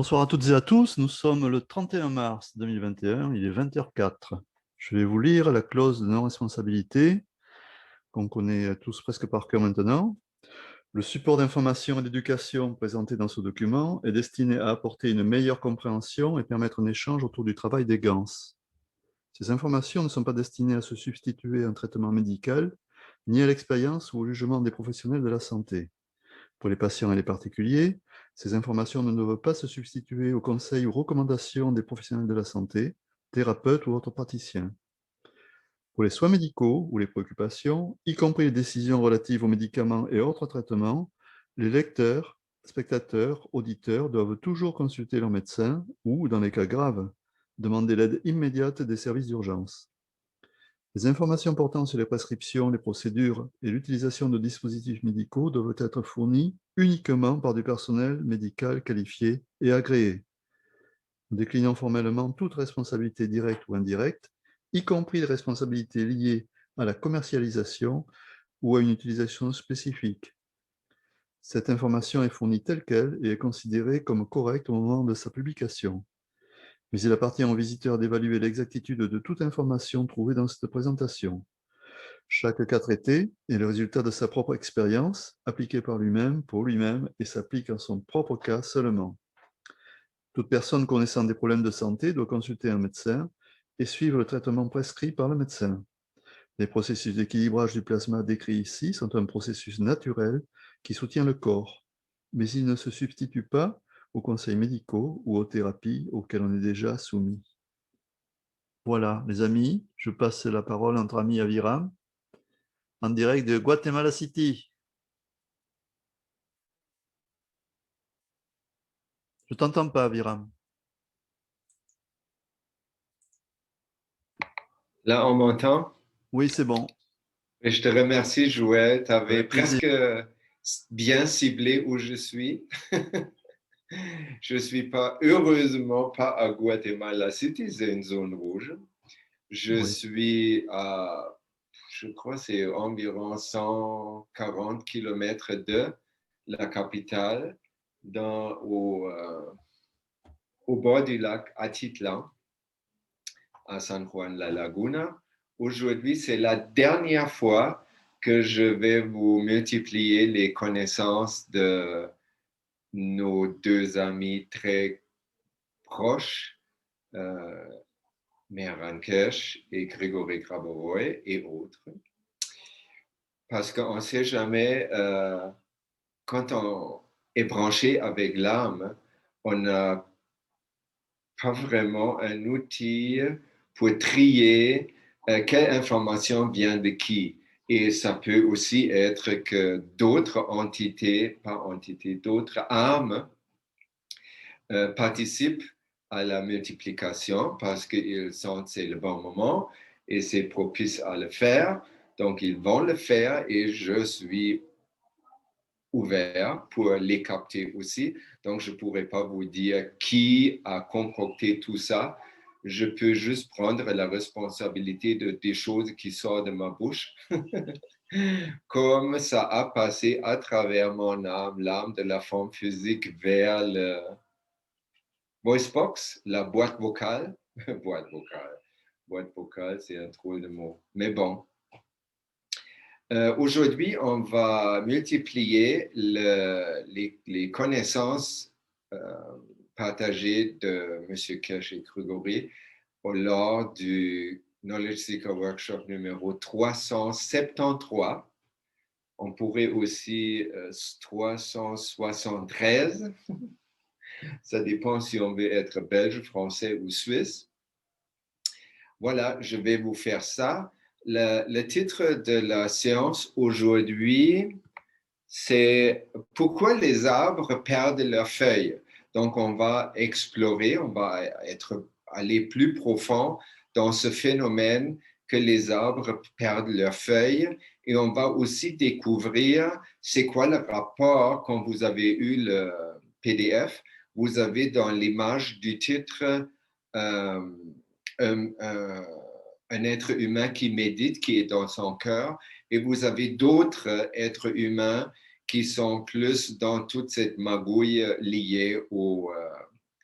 Bonsoir à toutes et à tous, nous sommes le 31 mars 2021, il est 20h04. Je vais vous lire la clause de non-responsabilité, qu'on connaît tous presque par cœur maintenant. Le support d'information et d'éducation présenté dans ce document est destiné à apporter une meilleure compréhension et permettre un échange autour du travail des GANS. Ces informations ne sont pas destinées à se substituer à un traitement médical, ni à l'expérience ou au jugement des professionnels de la santé. Pour les patients et les particuliers, ces informations ne doivent pas se substituer aux conseils ou recommandations des professionnels de la santé, thérapeutes ou autres praticiens. Pour les soins médicaux ou les préoccupations, y compris les décisions relatives aux médicaments et autres traitements, les lecteurs, spectateurs, auditeurs doivent toujours consulter leur médecin ou, dans les cas graves, demander l'aide immédiate des services d'urgence. Les informations portant sur les prescriptions, les procédures et l'utilisation de dispositifs médicaux doivent être fournies uniquement par du personnel médical qualifié et agréé, déclinant formellement toute responsabilité directe ou indirecte, y compris les responsabilités liées à la commercialisation ou à une utilisation spécifique. Cette information est fournie telle qu'elle et est considérée comme correcte au moment de sa publication. Mais il appartient au visiteur d'évaluer l'exactitude de toute information trouvée dans cette présentation. Chaque cas traité est le résultat de sa propre expérience, appliquée par lui-même, pour lui-même, et s'applique en son propre cas seulement. Toute personne connaissant des problèmes de santé doit consulter un médecin et suivre le traitement prescrit par le médecin. Les processus d'équilibrage du plasma décrits ici sont un processus naturel qui soutient le corps, mais il ne se substitue pas aux conseils médicaux ou aux thérapies auxquelles on est déjà soumis. Voilà, les amis, je passe la parole entre amis à Viram, en direct de Guatemala City. Je t'entends pas, Viram. Là, on m'entend? Oui, c'est bon. Et je te remercie, Joël. Tu avais Avec plaisir. presque bien ciblé où je suis. Je suis pas, heureusement, pas à Guatemala City, c'est une zone rouge. Je Oui. suis à, je crois, c'est environ 140 kilomètres de la capitale, au bord du lac Atitlan, à San Juan La Laguna. Aujourd'hui, c'est la dernière fois que je vais vous multiplier les connaissances de nos deux amis très proches, euh, Mehran Kesh et Grégory Graboroy et autres. Parce qu'on ne sait jamais, quand on est branché avec l'âme, on n'a pas vraiment un outil pour trier quelle information vient de qui. Et ça peut aussi être que d'autres entités, pas entités, d'autres âmes participent à la multiplication parce qu'ils sentent que c'est le bon moment et c'est propice à le faire. Donc, ils vont le faire et je suis ouvert pour les capter aussi. Donc, je ne pourrais pas vous dire qui a concocté tout ça. Je peux juste prendre la responsabilité des choses qui sortent de ma bouche, comme ça a passé à travers mon âme, l'âme de la forme physique vers le voice box, la boîte vocale. boîte vocale. Boîte vocale, c'est un drôle de mot. Mais bon, aujourd'hui, on va multiplier les connaissances euh, partagées de M. Kesh et Grégory lors du Knowledge Seeker Workshop numéro 373. On pourrait aussi 373. Ça dépend si on veut être belge, français ou suisse. Voilà, je vais vous faire ça. Le titre de la séance aujourd'hui, c'est pourquoi les arbres perdent leurs feuilles. Donc, on va explorer, on va aller plus profond dans ce phénomène que les arbres perdent leurs feuilles et on va aussi découvrir c'est quoi le rapport quand vous avez eu le PDF. Vous avez dans l'image du titre euh, un, un être humain qui médite, qui est dans son cœur, et vous avez d'autres êtres humains qui sont plus dans toute cette magouille liée au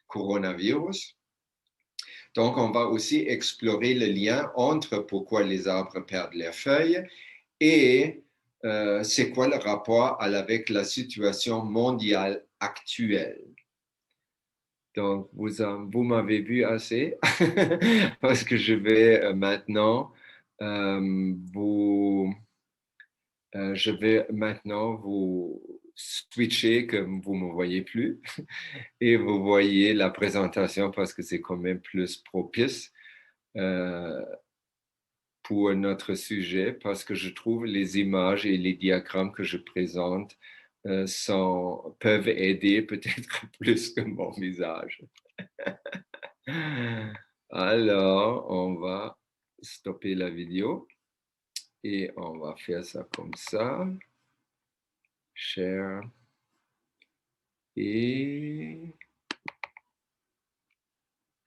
coronavirus. Donc, on va aussi explorer le lien entre pourquoi les arbres perdent leurs feuilles et c'est quoi le rapport avec la situation mondiale actuelle. Donc, vous m'avez vu assez parce que je vais maintenant vous Je vais maintenant vous switcher comme vous ne me voyez plus et vous voyez la présentation parce que c'est quand même plus propice pour notre sujet parce que je trouve les images et les diagrammes que je présente peuvent aider peut-être plus que mon visage. Alors, on va stopper la vidéo et on va faire ça comme ça. Share. Et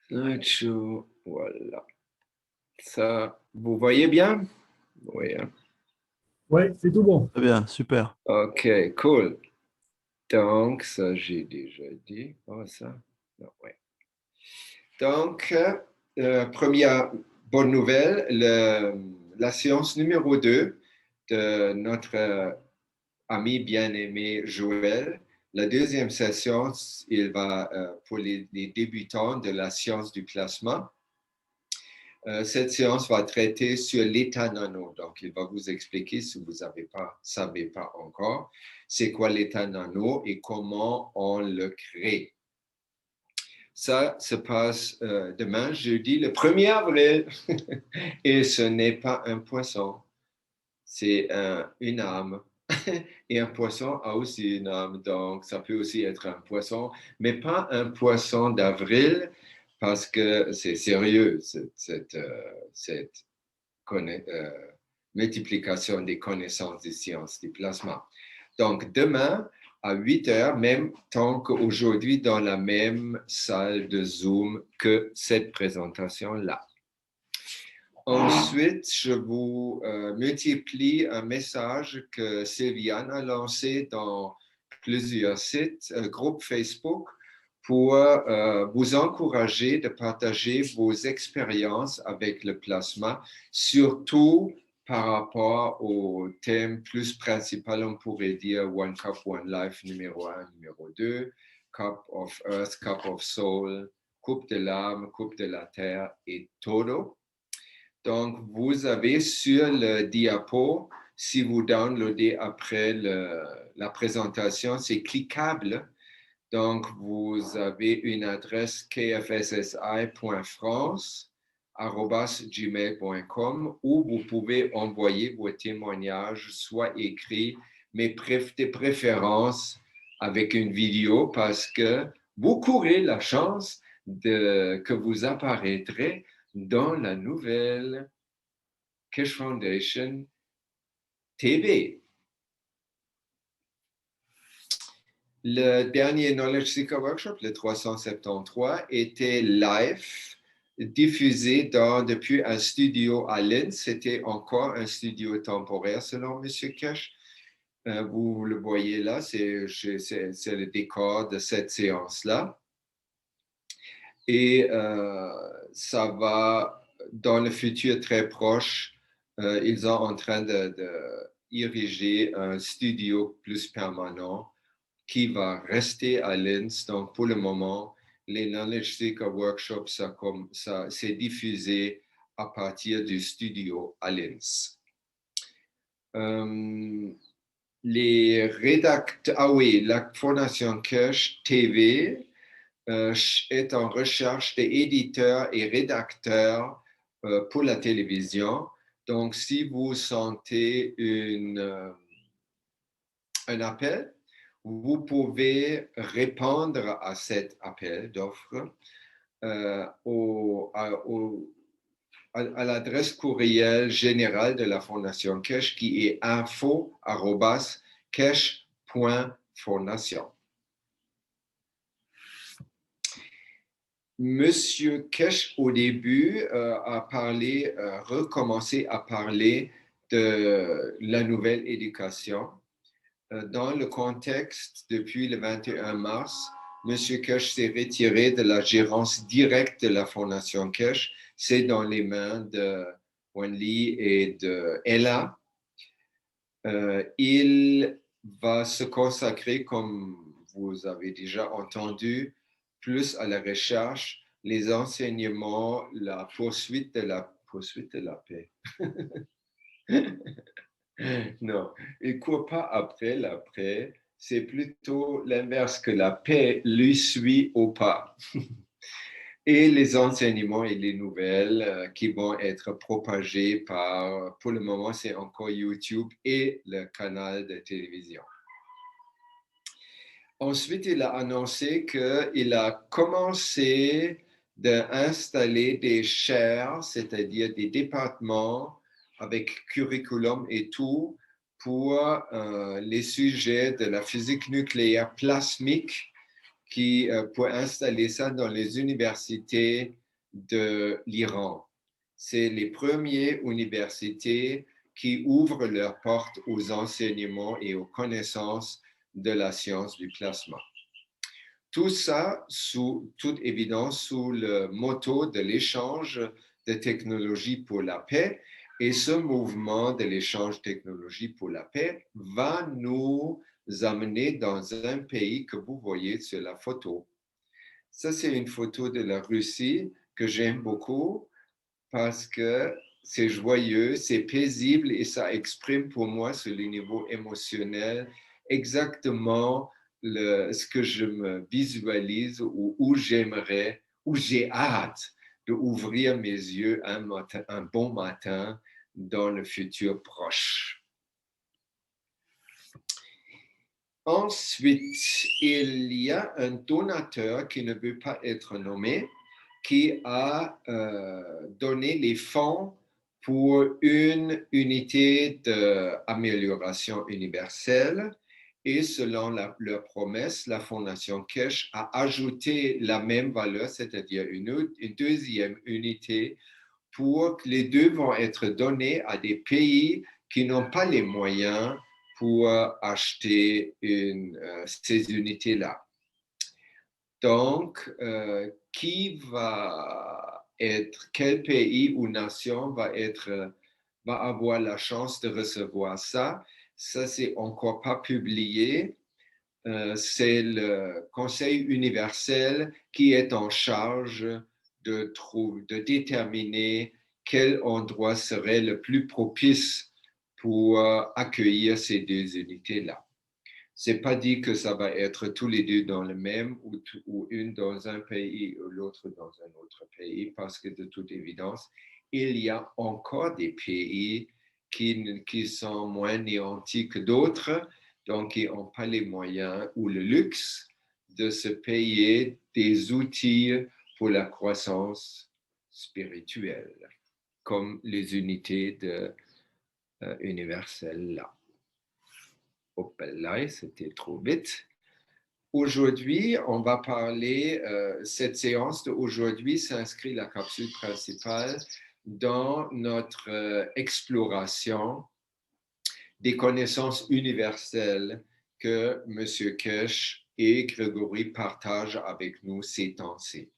slideshow, voilà. Ça, vous voyez bien? Oui. Hein? Oui, c'est tout bon. Très bien, super. OK, cool. Donc, ça, j'ai déjà dit. Oh, ça? Non, ouais. Donc, première bonne nouvelle, la séance numéro 2 de notre ami bien-aimé Joël. La deuxième session, il va pour les débutants de la science du plasma. Cette séance va traiter sur l'état nano. Donc, il va vous expliquer, si vous ne savez pas encore, c'est quoi l'état nano et comment on le crée. Ça se passe demain, jeudi, le 1er avril. Et ce n'est pas un poisson, c'est une âme. Et un poisson a aussi une âme, donc ça peut aussi être un poisson, mais pas un poisson d'avril, parce que c'est sérieux, cette multiplication des connaissances des sciences du plasma. Donc, demain, à 8 heures, même temps qu'aujourd'hui, dans la même salle de Zoom que cette présentation-là. Ensuite, je vous multiplie un message que Sylviane a lancé dans plusieurs sites, groupes Facebook, pour vous encourager de partager vos expériences avec le plasma, surtout par rapport au thème plus principal, on pourrait dire One Cup, One Life numéro 1, numéro 2, Cup of Earth, Cup of Soul, Coupe de l'âme, Coupe de la terre et Todo. Donc, vous avez sur le diapo, si vous downloadez après la présentation, c'est cliquable. Donc, vous avez une adresse kfssi.france@gmail.com où vous pouvez envoyer vos témoignages, soit écrits, mais de préférence avec une vidéo parce que vous courez la chance que vous apparaîtrez dans la nouvelle Keshe Foundation TV. Le dernier Knowledge Seeker Workshop, le 373, était live, diffusé depuis un studio à Linz. C'était encore un studio temporaire selon M. Keshe. Vous le voyez là, c'est le décor de cette séance-là. Et ça va, dans le futur très proche, ils sont en train de ériger un studio plus permanent qui va rester à Linz. Donc, pour le moment, les Knowledge Seeker Workshops, c'est diffusé à partir du studio à Linz. Les rédacteurs, la Fondation Keshe TV est en recherche d'éditeurs et rédacteurs pour la télévision. Donc, si vous sentez un appel, vous pouvez répondre à cet appel d'offre à l'adresse courriel générale de la Fondation Keshe qui est info@keshe.fondation. Monsieur Keshe, au début, a recommencé à parler de la nouvelle éducation. Dans le contexte, depuis le 21 mars, Monsieur Keshe s'est retiré de la gérance directe de la Fondation Keshe. C'est dans les mains de Wenli et de Ella. Il va se consacrer, comme vous avez déjà entendu, plus à la recherche, les enseignements, la poursuite de la paix. Non, il ne court pas après la paix, c'est plutôt l'inverse, que la paix lui suit au pas. Et les enseignements et les nouvelles qui vont être propagés par, pour le moment, c'est encore YouTube et le canal de télévision. Ensuite, il a annoncé qu'il a commencé d'installer des chaires, c'est-à-dire des départements avec curriculum et tout, pour les sujets de la physique nucléaire plasmique, pour installer ça dans les universités de l'Iran. C'est les premières universités qui ouvrent leurs portes aux enseignements et aux connaissances de la science du plasma. Tout ça, sous toute évidence, sous le motto de l'échange de technologies pour la paix. Et ce mouvement de l'échange de technologies pour la paix va nous amener dans un pays que vous voyez sur la photo. Ça, c'est une photo de la Russie que j'aime beaucoup parce que c'est joyeux, c'est paisible et ça exprime pour moi sur le niveau émotionnel exactement ce que je me visualise ou où j'aimerais, où j'ai hâte d'ouvrir mes yeux un bon matin dans le futur proche. Ensuite, il y a un donateur qui ne veut pas être nommé, qui a donné les fonds pour une unité d'amélioration universelle. Et selon leur promesse, la Fondation Keshe a ajouté la même valeur, c'est-à-dire une deuxième unité, pour que les deux vont être donnés à des pays qui n'ont pas les moyens pour acheter ces unités-là. Donc, quel pays ou nation va avoir la chance de recevoir ça? Ça, c'est encore pas publié. C'est le Conseil universel qui est en charge de déterminer quel endroit serait le plus propice pour accueillir ces deux unités-là. C'est pas dit que ça va être tous les deux dans le même ou une dans un pays ou l'autre dans un autre pays, parce que de toute évidence, il y a encore des pays qui sont moins néantis que d'autres, donc qui n'ont pas les moyens ou le luxe de se payer des outils pour la croissance spirituelle, comme les unités universelles là. Hop là, c'était trop vite. Aujourd'hui, on va parler, cette séance d'aujourd'hui s'inscrit la capsule principale dans notre exploration des connaissances universelles que M. Keshe et Grégory partagent avec nous ces temps-ci.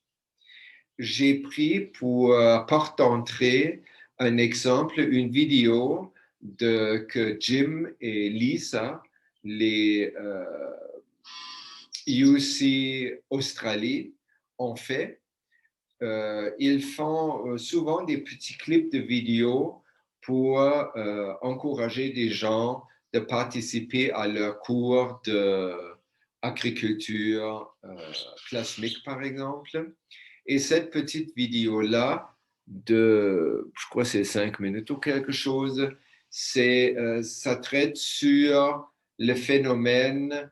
J'ai pris pour porte-entrée un exemple, une vidéo que Jim et Lisa, les UC Australie, ont fait. Ils font souvent des petits clips de vidéos pour encourager des gens de participer à leur cours d'agriculture plasmique, par exemple. Et cette petite vidéo-là, je crois que c'est 5 minutes ou quelque chose, ça traite sur le phénomène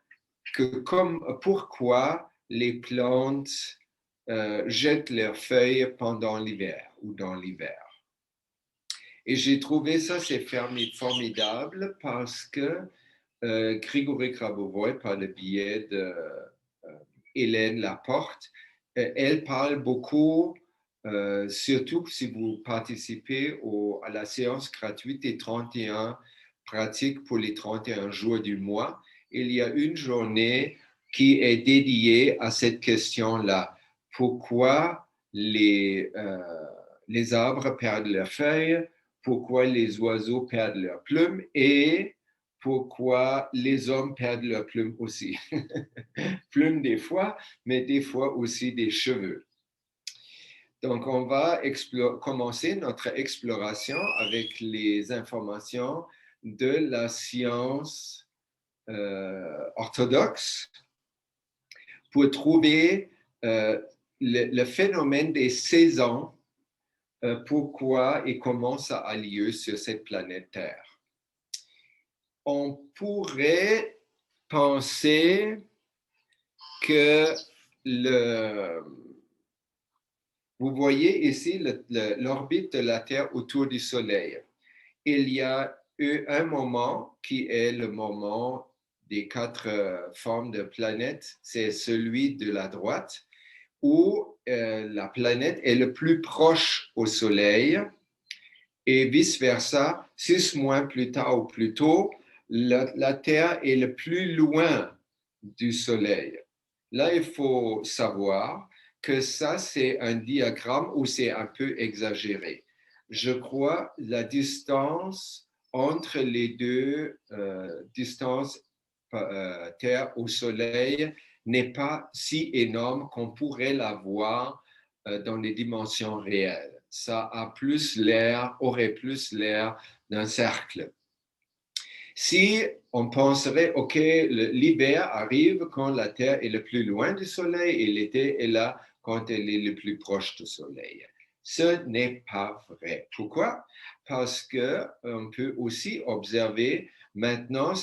pourquoi les plantes jettent leurs feuilles pendant l'hiver ou dans l'hiver. Et j'ai trouvé ça, c'est formidable parce que Grégory Grabovoi, par le biais de Hélène Laporte, elle parle beaucoup, surtout si vous participez à la séance gratuite des 31 pratiques pour les 31 jours du mois. Il y a une journée qui est dédiée à cette question-là. Pourquoi les arbres perdent leurs feuilles? Pourquoi les oiseaux perdent leurs plumes? Et pourquoi les hommes perdent leurs plumes aussi? Plumes des fois, mais des fois aussi des cheveux. Donc, on va commencer notre exploration avec les informations de la science orthodoxe pour trouver le phénomène des saisons, pourquoi et comment ça a lieu sur cette planète Terre. On pourrait penser que vous voyez ici l'orbite de la Terre autour du Soleil. Il y a eu un moment qui est le moment des 4 formes de planètes, c'est celui de la droite, où la planète est le plus proche au Soleil et vice-versa, 6 mois plus tard ou plus tôt, la Terre est le plus loin du Soleil. Là, il faut savoir que ça, c'est un diagramme où c'est un peu exagéré. Je crois la distance entre les deux distances Terre au Soleil n'est pas si énorme qu'on pourrait la voir dans les dimensions réelles. Ça aurait plus l'air d'un cercle. Si on penserait, OK, l'hiver arrive quand la Terre est le plus loin du Soleil et l'été est là quand elle est le plus proche du Soleil. Ce n'est pas vrai. Pourquoi? Parce qu'on peut aussi observer, maintenant,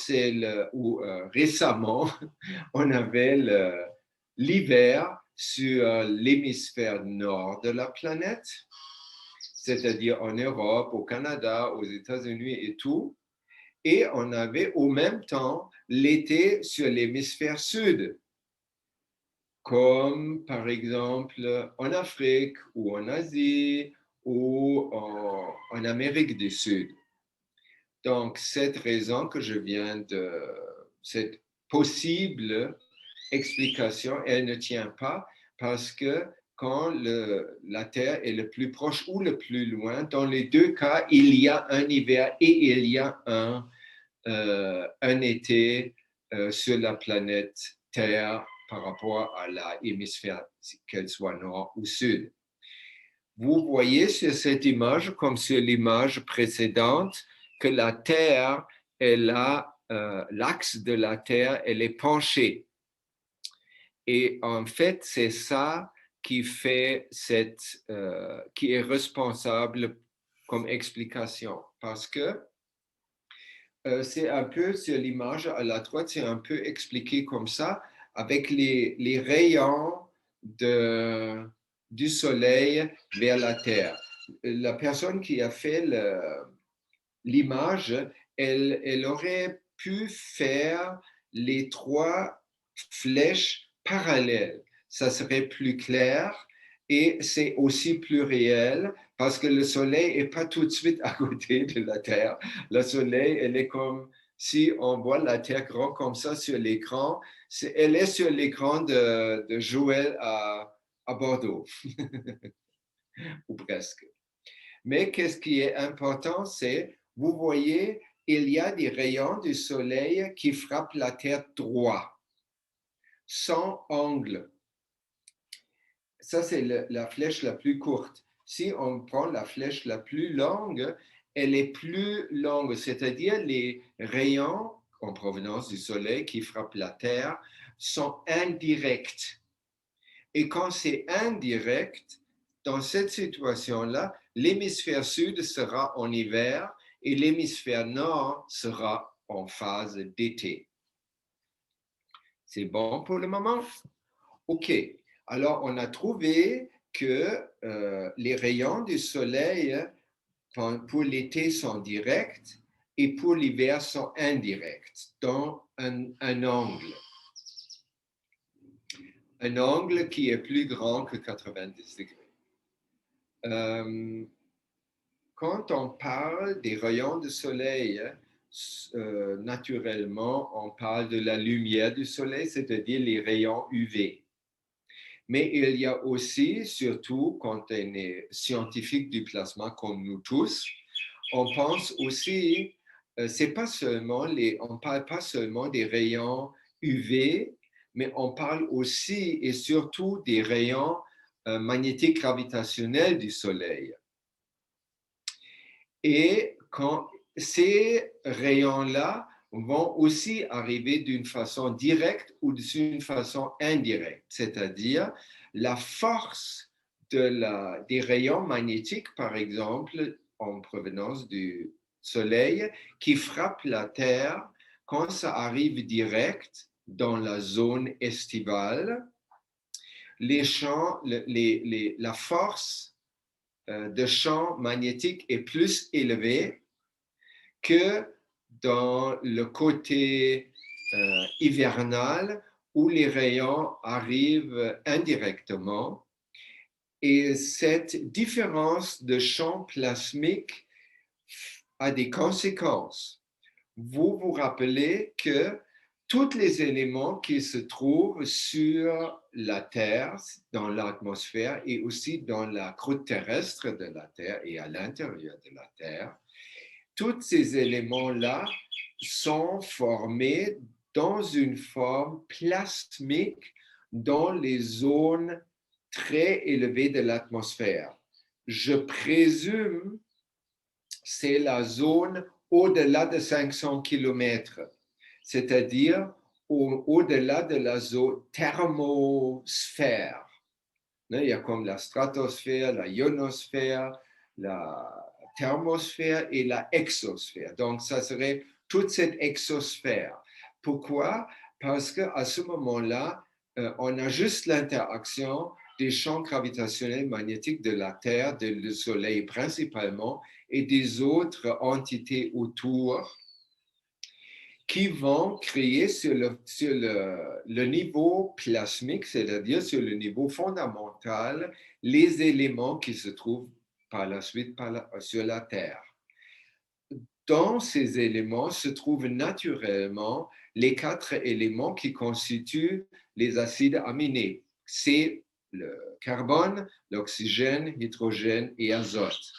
récemment, on avait l'hiver sur l'hémisphère nord de la planète, c'est-à-dire en Europe, au Canada, aux États-Unis et tout. Et on avait au même temps l'été sur l'hémisphère sud, comme par exemple en Afrique ou en Asie ou en Amérique du Sud. Donc, cette possible explication, elle ne tient pas parce que quand la Terre est le plus proche ou le plus loin, dans les deux cas, il y a un hiver et il y a un été sur la planète Terre par rapport à l'hémisphère, qu'elle soit nord ou sud. Vous voyez sur cette image, comme sur l'image précédente, que la Terre, l'axe de la Terre, elle est penchée. Et en fait, c'est ça qui qui est responsable comme explication. Parce que c'est un peu sur l'image à la droite, c'est un peu expliqué comme ça, avec les rayons du soleil vers la Terre. La personne qui a fait l'image, elle aurait pu faire les 3 flèches parallèles. Ça serait plus clair et c'est aussi plus réel parce que le soleil n'est pas tout de suite à côté de la Terre. Le soleil, elle est comme si on voit la Terre grand comme ça sur l'écran. Elle est sur l'écran de Joël à Bordeaux, ou presque. Mais qu'est-ce qui est important, c'est, vous voyez, il y a des rayons du soleil qui frappent la Terre droit, sans angle. Ça, c'est la flèche la plus courte. Si on prend la flèche la plus longue, elle est plus longue, c'est-à-dire les rayons en provenance du soleil qui frappent la Terre sont indirects. Et quand c'est indirect, dans cette situation-là, l'hémisphère sud sera en hiver et l'hémisphère nord sera en phase d'été. C'est bon pour le moment? OK. Alors, on a trouvé que les rayons du soleil pour l'été sont directs et pour l'hiver sont indirects dans un angle. Un angle qui est plus grand que 90 degrés. Quand on parle des rayons du soleil, naturellement, on parle de la lumière du soleil, c'est-à-dire les rayons UV. Mais il y a aussi, surtout quand on est scientifique du plasma comme nous tous, on pense aussi, c'est pas seulement on parle pas seulement des rayons UV, mais on parle aussi et surtout des rayons magnétiques gravitationnels du soleil. Et ces rayons-là vont aussi arriver d'une façon directe ou d'une façon indirecte, c'est-à-dire la force des rayons magnétiques, par exemple, en provenance du Soleil, qui frappent la Terre quand ça arrive direct dans la zone estivale. La force de champ magnétique est plus élevée que dans le côté hivernal où les rayons arrivent indirectement. Et cette différence de champ plasmique a des conséquences. Vous vous rappelez que tous les éléments qui se trouvent sur la Terre, dans l'atmosphère et aussi dans la croûte terrestre de la Terre et à l'intérieur de la Terre, tous ces éléments-là sont formés dans une forme plasmique dans les zones très élevées de l'atmosphère. Je présume c'est la zone au-delà de 500 km, c'est-à-dire au-delà de la zone thermosphère. Il y a comme la stratosphère, la ionosphère, la thermosphère et la exosphère. Donc, ça serait toute cette exosphère. Pourquoi? Parce qu'à ce moment-là, on a juste l'interaction des champs gravitationnels magnétiques de la Terre, du Soleil principalement, et des autres entités autour qui vont créer sur le niveau plasmique, c'est-à-dire sur le niveau fondamental, les éléments qui se trouvent par la suite sur la Terre. Dans ces éléments se trouvent naturellement les 4 éléments qui constituent les acides aminés. C'est le carbone, l'oxygène, l'hydrogène et l'azote.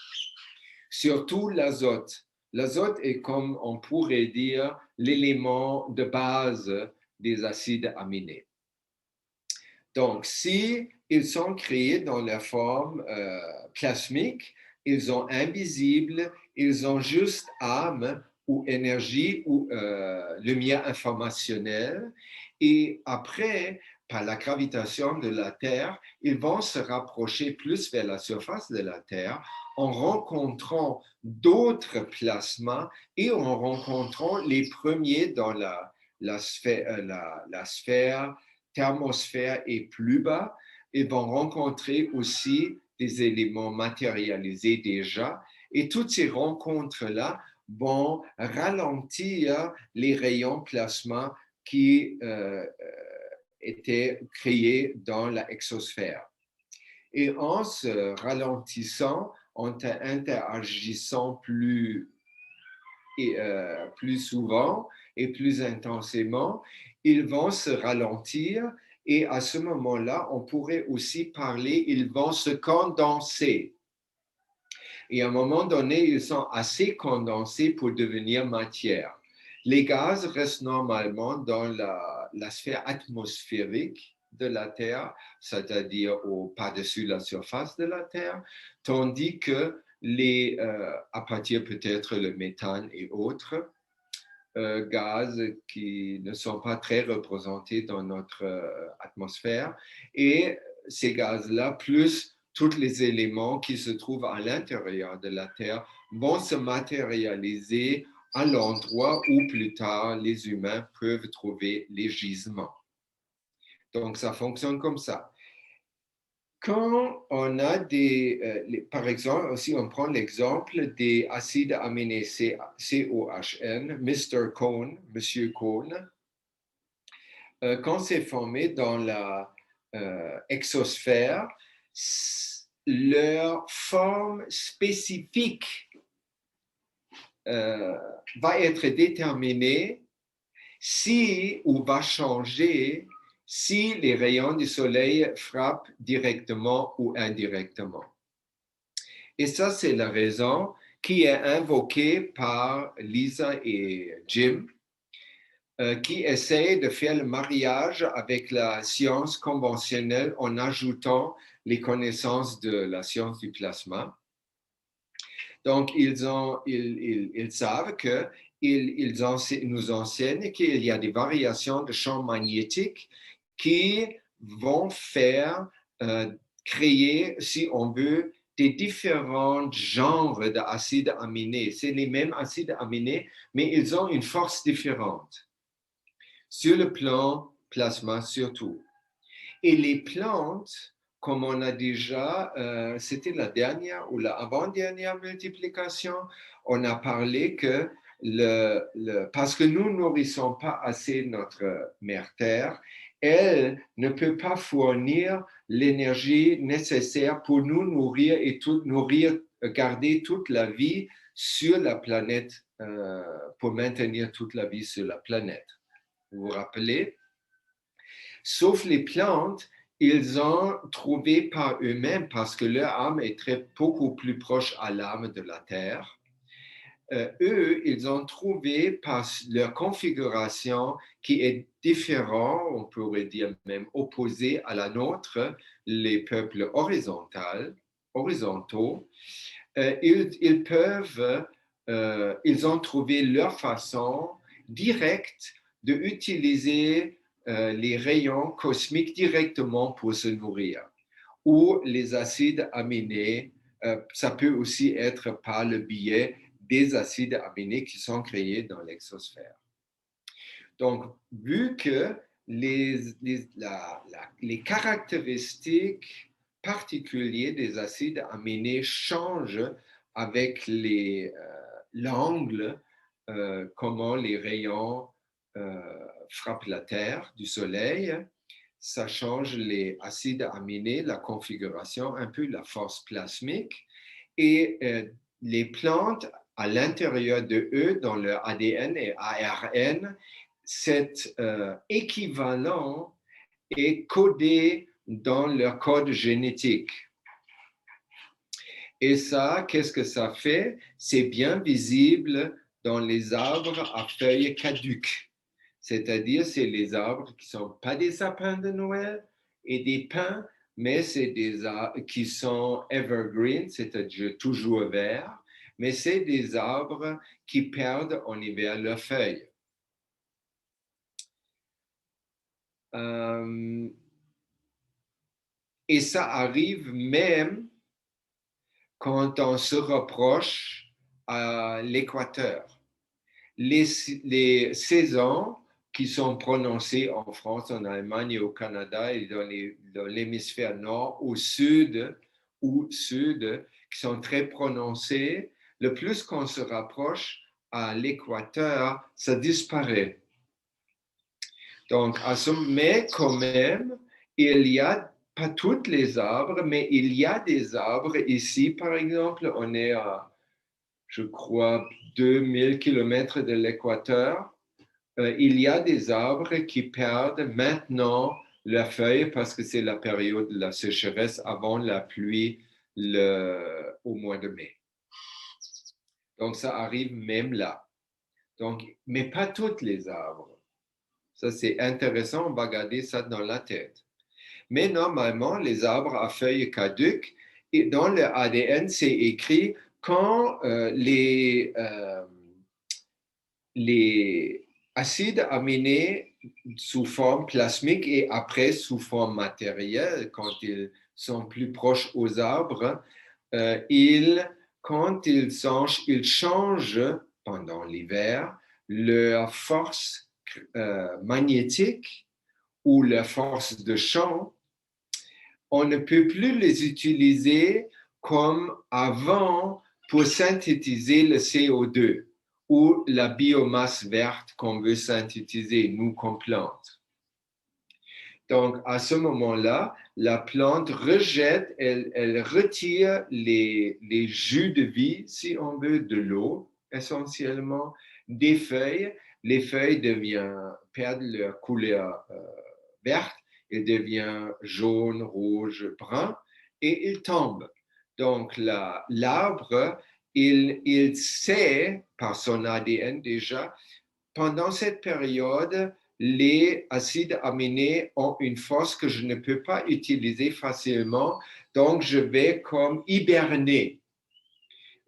Surtout l'azote. L'azote est, comme on pourrait dire, l'élément de base des acides aminés. Donc, si ils sont créés dans la forme plasmique, ils sont invisibles, ils ont juste âme ou énergie ou lumière informationnelle. Et après, par la gravitation de la Terre, ils vont se rapprocher plus vers la surface de la Terre en rencontrant d'autres plasmas et en rencontrant les premiers dans la sphère thermosphère et plus bas, ils vont rencontrer aussi des éléments matérialisés déjà. Et toutes ces rencontres-là vont ralentir les rayons plasma qui étaient créés dans la exosphère. Et en se ralentissant, en interagissant plus souvent et plus intensément, ils vont se ralentir et à ce moment-là, on pourrait aussi parler, ils vont se condenser. Et à un moment donné, ils sont assez condensés pour devenir matière. Les gaz restent normalement dans la sphère atmosphérique de la Terre, c'est-à-dire par-dessus la surface de la Terre, tandis que à partir peut-être le méthane et autres gaz qui ne sont pas très représentés dans notre atmosphère. Et ces gaz-là, plus tous les éléments qui se trouvent à l'intérieur de la Terre, vont se matérialiser à l'endroit où plus tard les humains peuvent trouver les gisements. Donc, ça fonctionne comme ça. Quand on a par exemple, si on prend l'exemple des acides aminés COHN, Mr. Cohn, Monsieur Cohn, quand c'est formé dans la exosphère, leur forme spécifique va être déterminée ou va changer si les rayons du soleil frappent directement ou indirectement. Et ça, c'est la raison qui est invoquée par Lisa et Jim, qui essayent de faire le mariage avec la science conventionnelle en ajoutant les connaissances de la science du plasma. Donc, ils savent qu'ils nous enseignent qu'il y a des variations de champs magnétiques qui vont faire créer, si on veut, des différents genres d'acides aminés. C'est les mêmes acides aminés, mais ils ont une force différente sur le plan plasma surtout. Et les plantes, comme on a déjà, c'était la dernière ou la avant-dernière multiplication, on a parlé que parce que nous ne nourrissons pas assez notre mère Terre, elle ne peut pas fournir l'énergie nécessaire pour nous nourrir et garder toute la vie sur la planète, pour maintenir toute la vie sur la planète. Vous vous rappelez? Sauf les plantes, ils ont trouvé par eux-mêmes, parce que leur âme est beaucoup plus proche à l'âme de la Terre, eux, ils ont trouvé par leur configuration qui est différente, on pourrait dire même opposée à la nôtre, les peuples horizontaux, ils ont trouvé leur façon directe d'utiliser les rayons cosmiques directement pour se nourrir. Ou les acides aminés, ça peut aussi être par le biais des acides aminés qui sont créés dans l'exosphère. Donc, vu que les caractéristiques particulières des acides aminés changent avec l'angle, comment les rayons frappent la Terre du Soleil, ça change les acides aminés, la configuration, un peu la force plasmique, et les plantes à l'intérieur de eux, dans leur ADN et ARN, cet équivalent est codé dans leur code génétique. Et ça, qu'est-ce que ça fait? C'est bien visible dans les arbres à feuilles caduques. C'est-à-dire, c'est les arbres qui ne sont pas des sapins de Noël et des pins, mais c'est des arbres qui sont evergreen, c'est-à-dire toujours verts, mais c'est des arbres qui perdent en hiver leurs feuilles. Et ça arrive même quand on se rapproche à l'équateur. Les saisons qui sont prononcées en France, en Allemagne et au Canada et dans l'hémisphère nord ou sud, qui sont très prononcées, le plus qu'on se rapproche à l'équateur, ça disparaît. Donc, mais quand même, il y a pas tous les arbres, mais il y a des arbres. Ici, par exemple, on est à, je crois, 2000 km de l'équateur. Il y a des arbres qui perdent maintenant leurs feuilles parce que c'est la période de la sécheresse avant la pluie au mois de mai. Donc, ça arrive même là. Donc, mais pas tous les arbres. Ça, c'est intéressant, on va garder ça dans la tête. Mais normalement, les arbres à feuilles caduques, dans leur ADN, c'est écrit quand les acides aminés sous forme plasmique et après sous forme matérielle, quand ils sont plus proches aux arbres, quand ils changent pendant l'hiver leur force magnétique ou leur force de champ, on ne peut plus les utiliser comme avant pour synthétiser le CO2 ou la biomasse verte qu'on veut synthétiser, nous comme plante. Donc, à ce moment-là, la plante rejette, elle retire les jus de vie, si on veut, de l'eau, essentiellement, des feuilles. Les feuilles perdent leur couleur verte, elles deviennent jaune, rouge, brun, et ils tombent. Donc, l'arbre, il sait, par son ADN déjà, pendant cette période, les acides aminés ont une force que je ne peux pas utiliser facilement, donc je vais comme hiberner.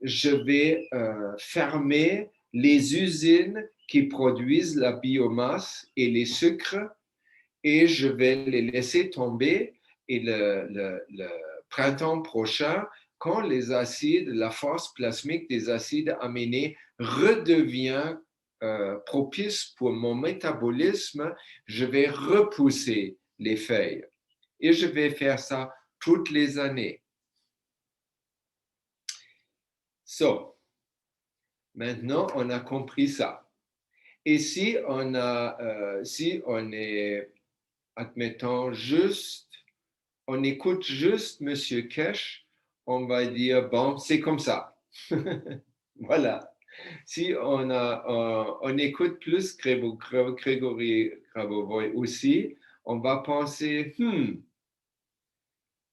je vais fermer les usines qui produisent la biomasse et les sucres et je vais les laisser tomber. Et le printemps prochain, quand les acides, la force plasmique des acides aminés redevient propice pour mon métabolisme, je vais repousser les feuilles. Et je vais faire ça toutes les années. So, maintenant, on a compris ça. Et si on est, admettons, on écoute juste M. Kesh, on va dire, bon, c'est comme ça. Voilà. Si on écoute plus Grégory Grabovoi aussi, on va penser,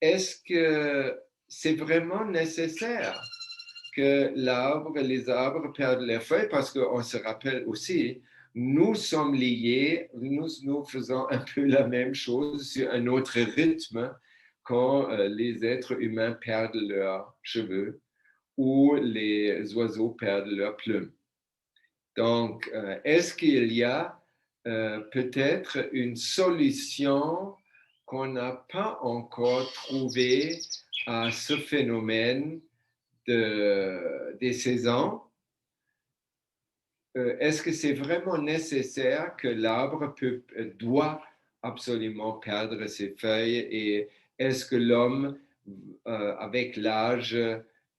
est-ce que c'est vraiment nécessaire que les arbres perdent leurs feuilles? Parce qu'on se rappelle aussi, nous sommes liés, nous faisons un peu la même chose sur un autre rythme quand les êtres humains perdent leurs cheveux ou les oiseaux perdent leurs plumes. Donc, est-ce qu'il y a peut-être une solution qu'on n'a pas encore trouvée à ce phénomène des saisons? Est-ce que c'est vraiment nécessaire que l'arbre doit absolument perdre ses feuilles et est-ce que l'homme, avec l'âge,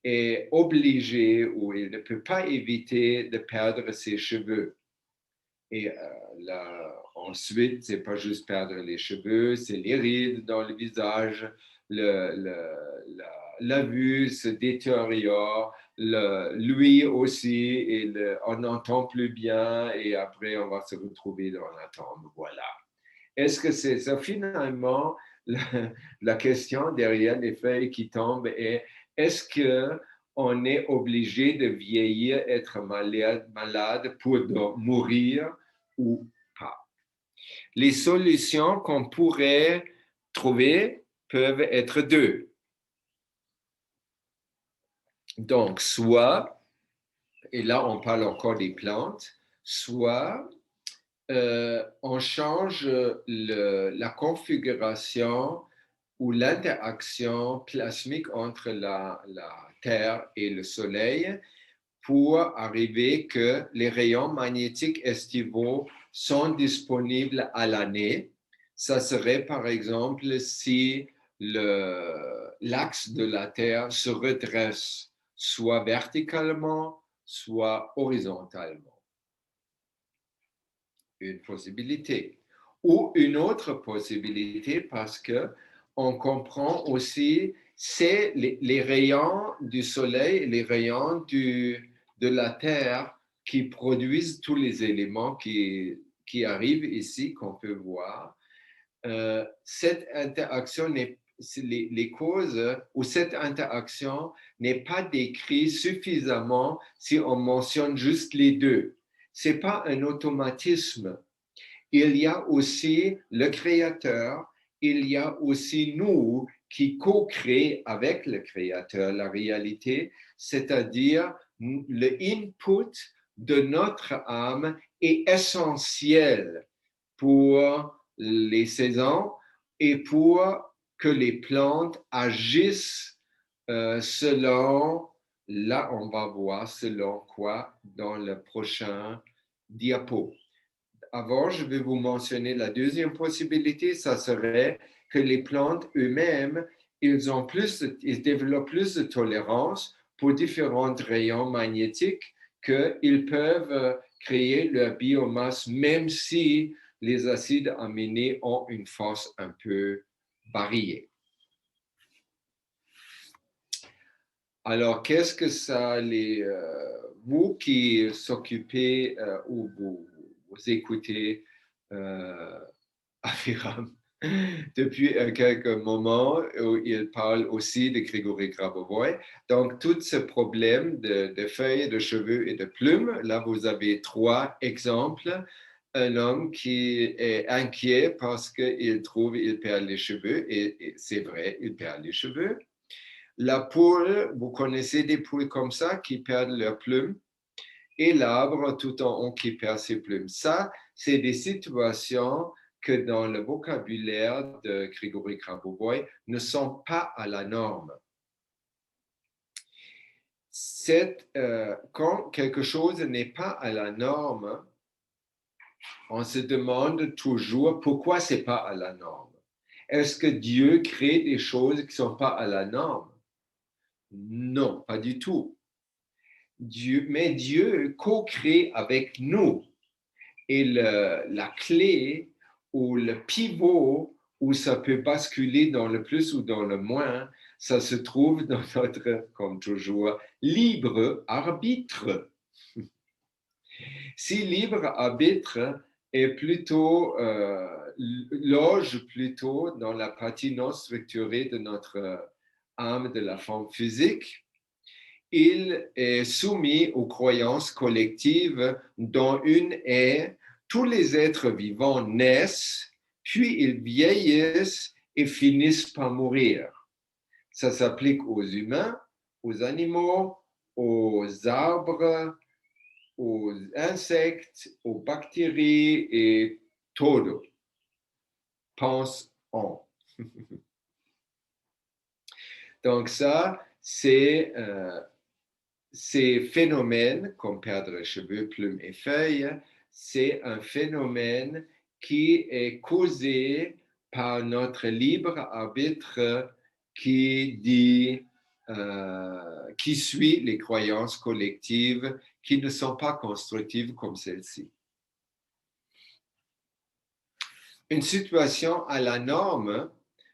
est obligé ou il ne peut pas éviter de perdre ses cheveux? Et ensuite, c'est pas juste perdre les cheveux, c'est les rides dans le visage, la vue se détériore, l'ouïe aussi, et on n'entend plus bien, et après, on va se retrouver dans la tombe. Voilà. Est-ce que c'est ça? Finalement, la question derrière les feuilles qui tombent est, est-ce qu'on est obligé de vieillir, être malade pour mourir ou pas? Les solutions qu'on pourrait trouver peuvent être deux. Donc, soit, et là on parle encore des plantes, soit on change la configuration ou l'interaction plasmique entre la Terre et le Soleil pour arriver que les rayons magnétiques estivaux sont disponibles à l'année. Ça serait par exemple si l'axe de la Terre se redresse soit verticalement, soit horizontalement. Une possibilité. Ou une autre possibilité parce que on comprend aussi c'est les rayons du soleil, les rayons de la Terre qui produisent tous les éléments qui arrivent ici, qu'on peut voir. Cette interaction les causes ou cette interaction n'est pas décrite suffisamment si on mentionne juste les deux. Ce n'est pas un automatisme. Il y a aussi le créateur, il y a aussi nous qui co-créons avec le créateur la réalité, c'est-à-dire le input de notre âme est essentiel pour les saisons et pour que les plantes agissent selon, là on va voir selon quoi dans le prochain diapo. Avant, je vais vous mentionner la deuxième possibilité, ça serait que les plantes eux-mêmes, ils développent plus de tolérance pour différents rayons magnétiques qu'ils peuvent créer leur biomasse même si les acides aminés ont une force un peu variée. Alors, qu'est-ce que ça vous qui s'occupez ou vous écoutez Aviram depuis quelques moments où il parle aussi de Grégory Grabovoi. Donc, tout ce problème de feuilles, de cheveux et de plumes, là, vous avez 3 exemples. Un homme qui est inquiet parce qu'il trouve qu'il perd les cheveux, et c'est vrai, il perd les cheveux. La poule, vous connaissez des poules comme ça qui perdent leurs plumes, et l'arbre tout en haut qui perd ses plumes. Ça, c'est des situations que dans le vocabulaire de Grégory Grabovoi ne sont pas à la norme. Quand quelque chose n'est pas à la norme, on se demande toujours pourquoi c'est pas à la norme. Est-ce que Dieu crée des choses qui ne sont pas à la norme? Non, pas du tout. Mais Dieu co-crée avec nous. Et la clé ou le pivot où ça peut basculer dans le plus ou dans le moins, ça se trouve dans notre, comme toujours, libre arbitre. Si libre arbitre est plutôt, loge plutôt dans la partie non structurée de notre âme de la forme physique, il est soumis aux croyances collectives dont une est tous les êtres vivants naissent, puis ils vieillissent et finissent par mourir. Ça s'applique aux humains, aux animaux, aux arbres, aux insectes, aux bactéries et todo. Pense-en. Donc ça, c'est ces phénomènes, comme perdre cheveux, plumes et feuilles, c'est un phénomène qui est causé par notre libre arbitre qui suit les croyances collectives qui ne sont pas constructives comme celle-ci. Une situation à la norme,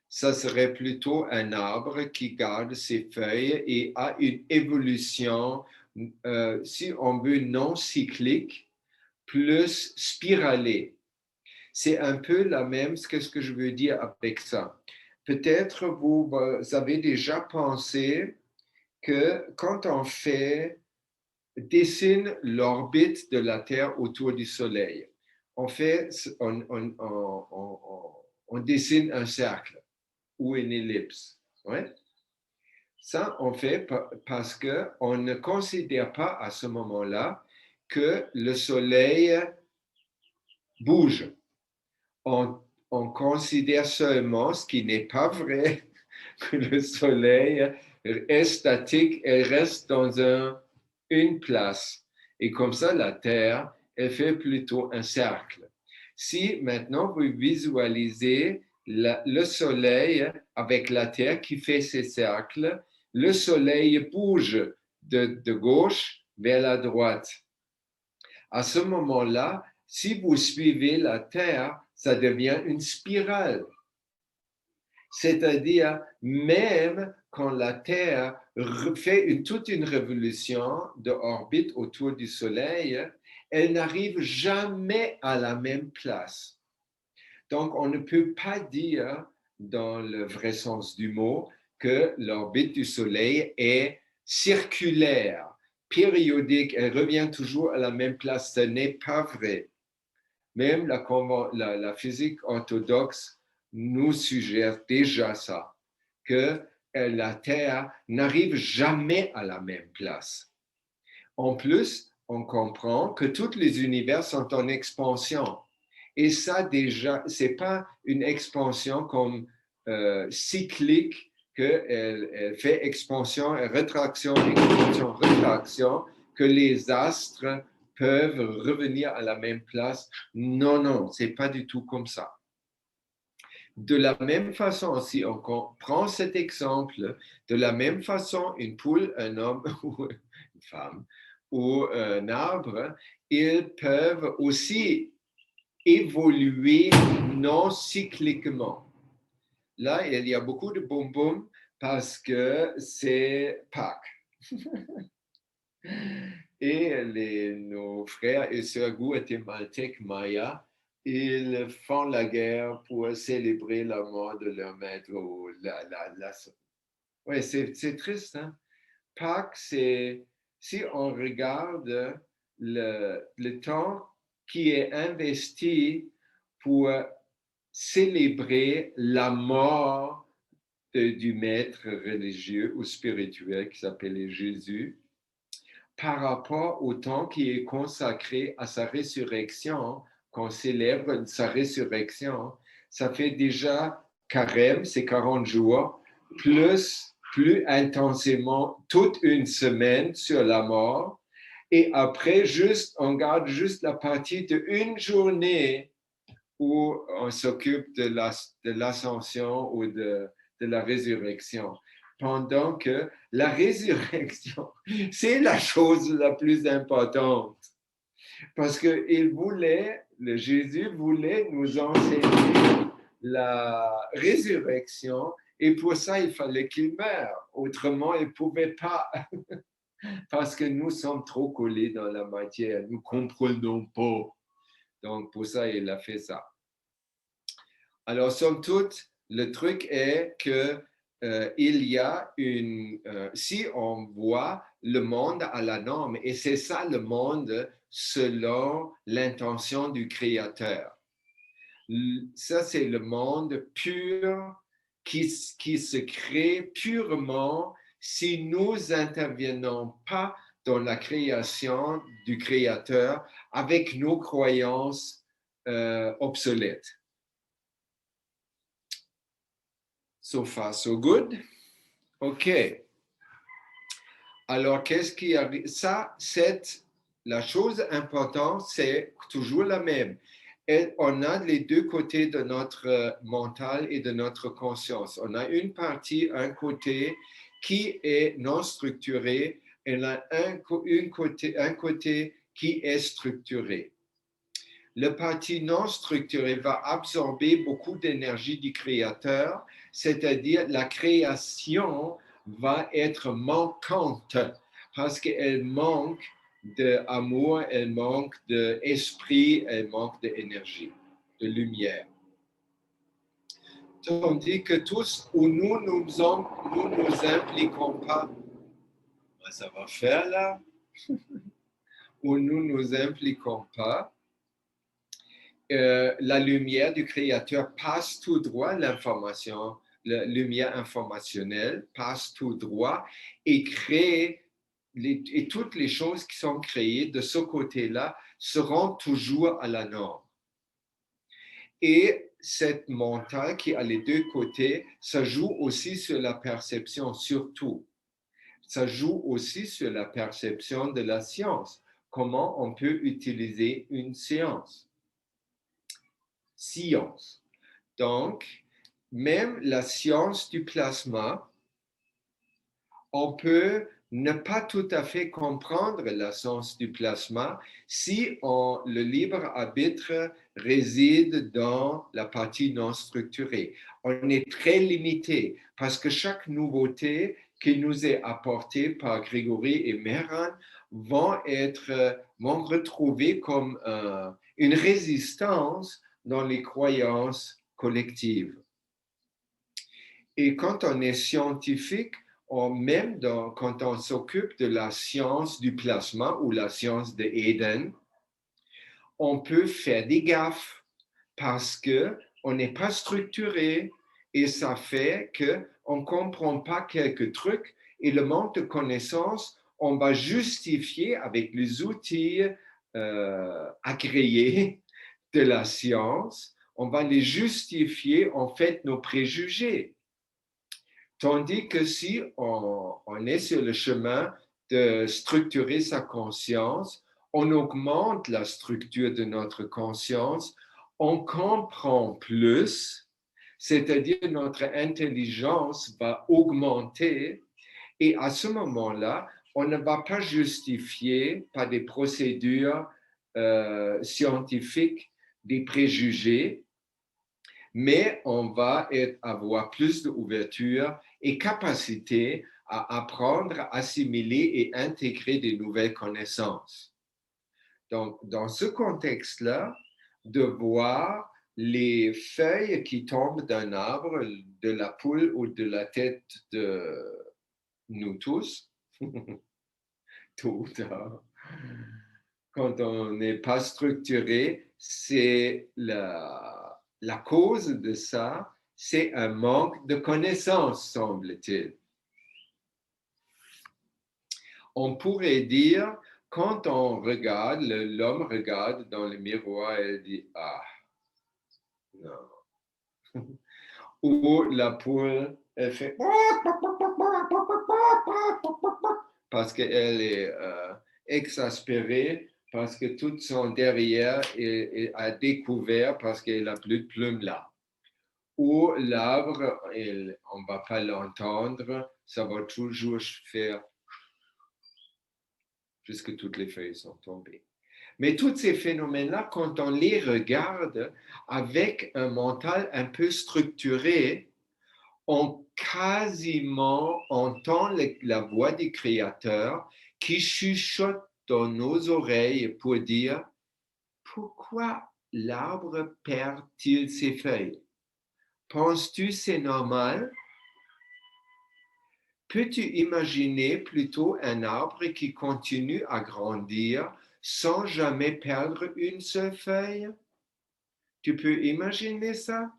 ça serait plutôt un arbre qui garde ses feuilles et a une évolution, si on veut, non cyclique, plus spiralée. C'est un peu la même, qu'est-ce que je veux dire avec ça? Peut-être vous avez déjà pensé que quand on dessine l'orbite de la Terre autour du Soleil, on dessine un cercle ou une ellipse. Ouais? Ça, on fait parce qu'on ne considère pas à ce moment-là que le Soleil bouge. On considère seulement ce qui n'est pas vrai, que le Soleil est statique et reste dans une place. Et comme ça, la Terre, elle fait plutôt un cercle. Si maintenant vous visualisez le Soleil avec la Terre qui fait ces cercles, le Soleil bouge de gauche vers la droite. À ce moment-là, si vous suivez la Terre, ça devient une spirale. C'est-à-dire, même quand la Terre fait toute une révolution de orbite autour du Soleil, elle n'arrive jamais à la même place. Donc, on ne peut pas dire, dans le vrai sens du mot, que l'orbite du Soleil est circulaire, périodique, elle revient toujours à la même place. Ce n'est pas vrai. Même la physique orthodoxe nous suggère déjà ça, que la Terre n'arrive jamais à la même place. En plus, on comprend que tous les univers sont en expansion. Et ça, déjà, ce n'est pas une expansion comme cyclique, qu'elle fait expansion, rétraction, que les astres peuvent revenir à la même place. Non, non, ce n'est pas du tout comme ça. De la même façon, si on prend cet exemple, de la même façon, une poule, un homme ou une femme ou un arbre, ils peuvent aussi évoluer non cycliquement. Là, il y a beaucoup de boum-boum parce que c'est Pâques. Et nos frères et sœurs guatémaltèques Maya, ils font la guerre pour célébrer la mort de leur maître. Oui, c'est triste. Hein? Pâques, si on regarde le temps qui est investi pour célébrer la mort du maître religieux ou spirituel qui s'appelait Jésus par rapport au temps qui est consacré à sa résurrection, qu'on célèbre sa résurrection. Ça fait déjà carême, c'est 40 jours, plus intensément toute une semaine sur la mort. Et après, on garde juste la partie d'une journée où on s'occupe de l'ascension ou de la résurrection. Pendant que la résurrection, c'est la chose la plus importante. Parce que Jésus voulait nous enseigner la résurrection et pour ça, il fallait qu'il meure. Autrement, il ne pouvait pas parce que nous sommes trop collés dans la matière. Nous ne comprenons pas. Donc, pour ça, il a fait ça. Alors, somme toute, le truc est que il y a si on voit le monde à la norme, et c'est ça le monde selon l'intention du Créateur. Ça, c'est le monde pur qui se crée purement si nous n'intervenons pas dans la création du Créateur avec nos croyances obsolètes. So far, so good. OK. Alors, qu'est-ce qui arrive? Ça, la chose importante, c'est toujours la même. Et on a les deux côtés de notre mental et de notre conscience. On a une partie, un côté qui est non structuré et on a un côté qui est structuré. Le parti non structuré va absorber beaucoup d'énergie du créateur, c'est-à-dire la création va être manquante parce qu'elle manque d'amour, elle manque d'esprit, elle manque d'énergie, de lumière. Tandis que tous où nous nous impliquons pas, ça va faire là, où nous nous impliquons pas, la lumière du Créateur passe tout droit, l'information, la lumière informationnelle passe tout droit et crée, et toutes les choses qui sont créées de ce côté-là seront toujours à la norme. Et cette mentale qui a les deux côtés, ça joue aussi sur la perception, surtout. Ça joue aussi sur la perception de la science. Comment on peut utiliser une science. Donc, même la science du plasma, on peut ne pas tout à fait comprendre la science du plasma si le libre arbitre réside dans la partie non structurée. On est très limité parce que chaque nouveauté qui nous est apportée par Grégory et Mehran vont retrouver comme une résistance dans les croyances collectives. Et quand on est scientifique, quand on s'occupe de la science du plasma ou la science de Eden, on peut faire des gaffes parce qu'on n'est pas structuré et ça fait qu'on ne comprend pas quelques trucs et le manque de connaissances, on va justifier avec les outils agréés de la science, on va les justifier en fait nos préjugés. Tandis que si on est sur le chemin de structurer sa conscience, on augmente la structure de notre conscience, on comprend plus, c'est-à-dire notre intelligence va augmenter et à ce moment-là, on ne va pas justifier par des procédures scientifiques des préjugés, mais on va avoir plus d'ouverture et capacité à apprendre, assimiler et intégrer des nouvelles connaissances. Donc, dans ce contexte-là, de voir les feuilles qui tombent d'un arbre, de la poule ou de la tête de nous tous, quand on n'est pas structuré, c'est la cause de ça c'est un manque de connaissance, semble-t-il. On pourrait dire, quand on regarde, l'homme regarde dans le miroir et dit, ah, non. Ou la poule, elle fait parce qu'elle est exaspérée, parce que tout son derrière a découvert parce qu'elle n'a plus de plumes là. Ou l'arbre, on ne va pas l'entendre, ça va toujours faire jusque toutes les feuilles sont tombées. Mais tous ces phénomènes-là, quand on les regarde avec un mental un peu structuré, on quasiment entend la voix du Créateur qui chuchote dans nos oreilles pour dire pourquoi l'arbre perd-il ses feuilles? Penses-tu c'est normal? Peux-tu imaginer plutôt un arbre qui continue à grandir sans jamais perdre une seule feuille? Tu peux imaginer ça?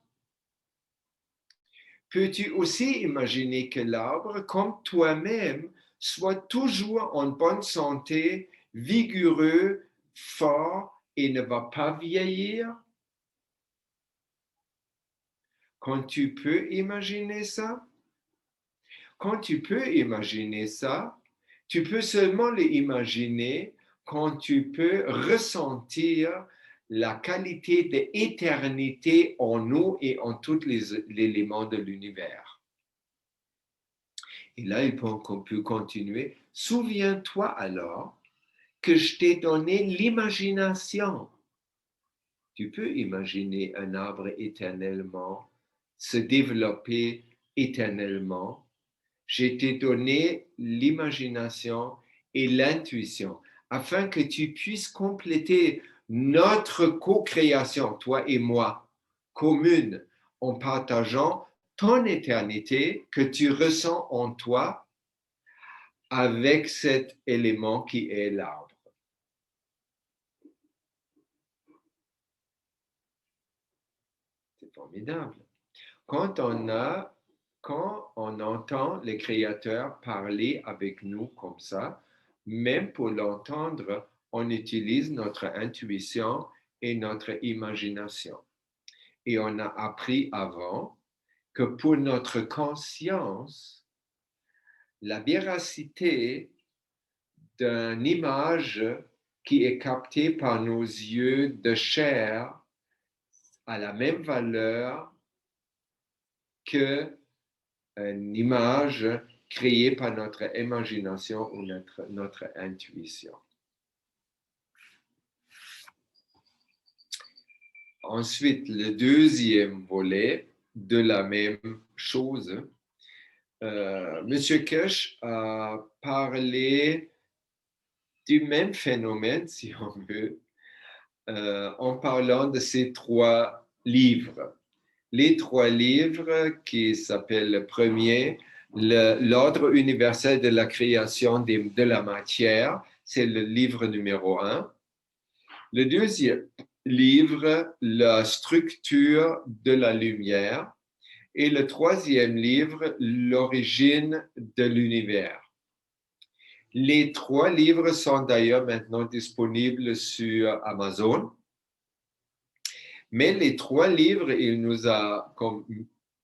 Peux-tu aussi imaginer que l'arbre, comme toi-même, soit toujours en bonne santé, vigoureux, fort et ne va pas vieillir? Quand tu peux imaginer ça? Quand tu peux imaginer ça, tu peux seulement l'imaginer quand tu peux ressentir la qualité d'éternité en nous et en tous les éléments de l'univers. Et là, on peut continuer. Souviens-toi alors que je t'ai donné l'imagination. Tu peux imaginer un arbre éternellement, se développer éternellement. Je t'ai donné l'imagination et l'intuition afin que tu puisses compléter notre co-création, toi et moi, commune, en partageant ton éternité que tu ressens en toi avec cet élément qui est l'arbre. C'est formidable. Quand on entend le Créateur parler avec nous comme ça, même pour l'entendre, on utilise notre intuition et notre imagination. Et on a appris avant que pour notre conscience, la véracité d'une image qui est captée par nos yeux de chair a la même valeur qu'une image créée par notre imagination ou notre intuition. Ensuite, le deuxième volet de la même chose, M. Kirsch a parlé du même phénomène, si on veut, en parlant de ces trois livres. Les trois livres qui s'appellent le premier, l'ordre universel de la création de la matière, c'est le livre numéro 1. Le deuxième livre, la structure de la lumière. Et le troisième livre, l'origine de l'univers. Les trois livres sont d'ailleurs maintenant disponibles sur Amazon. Mais les trois livres, il nous a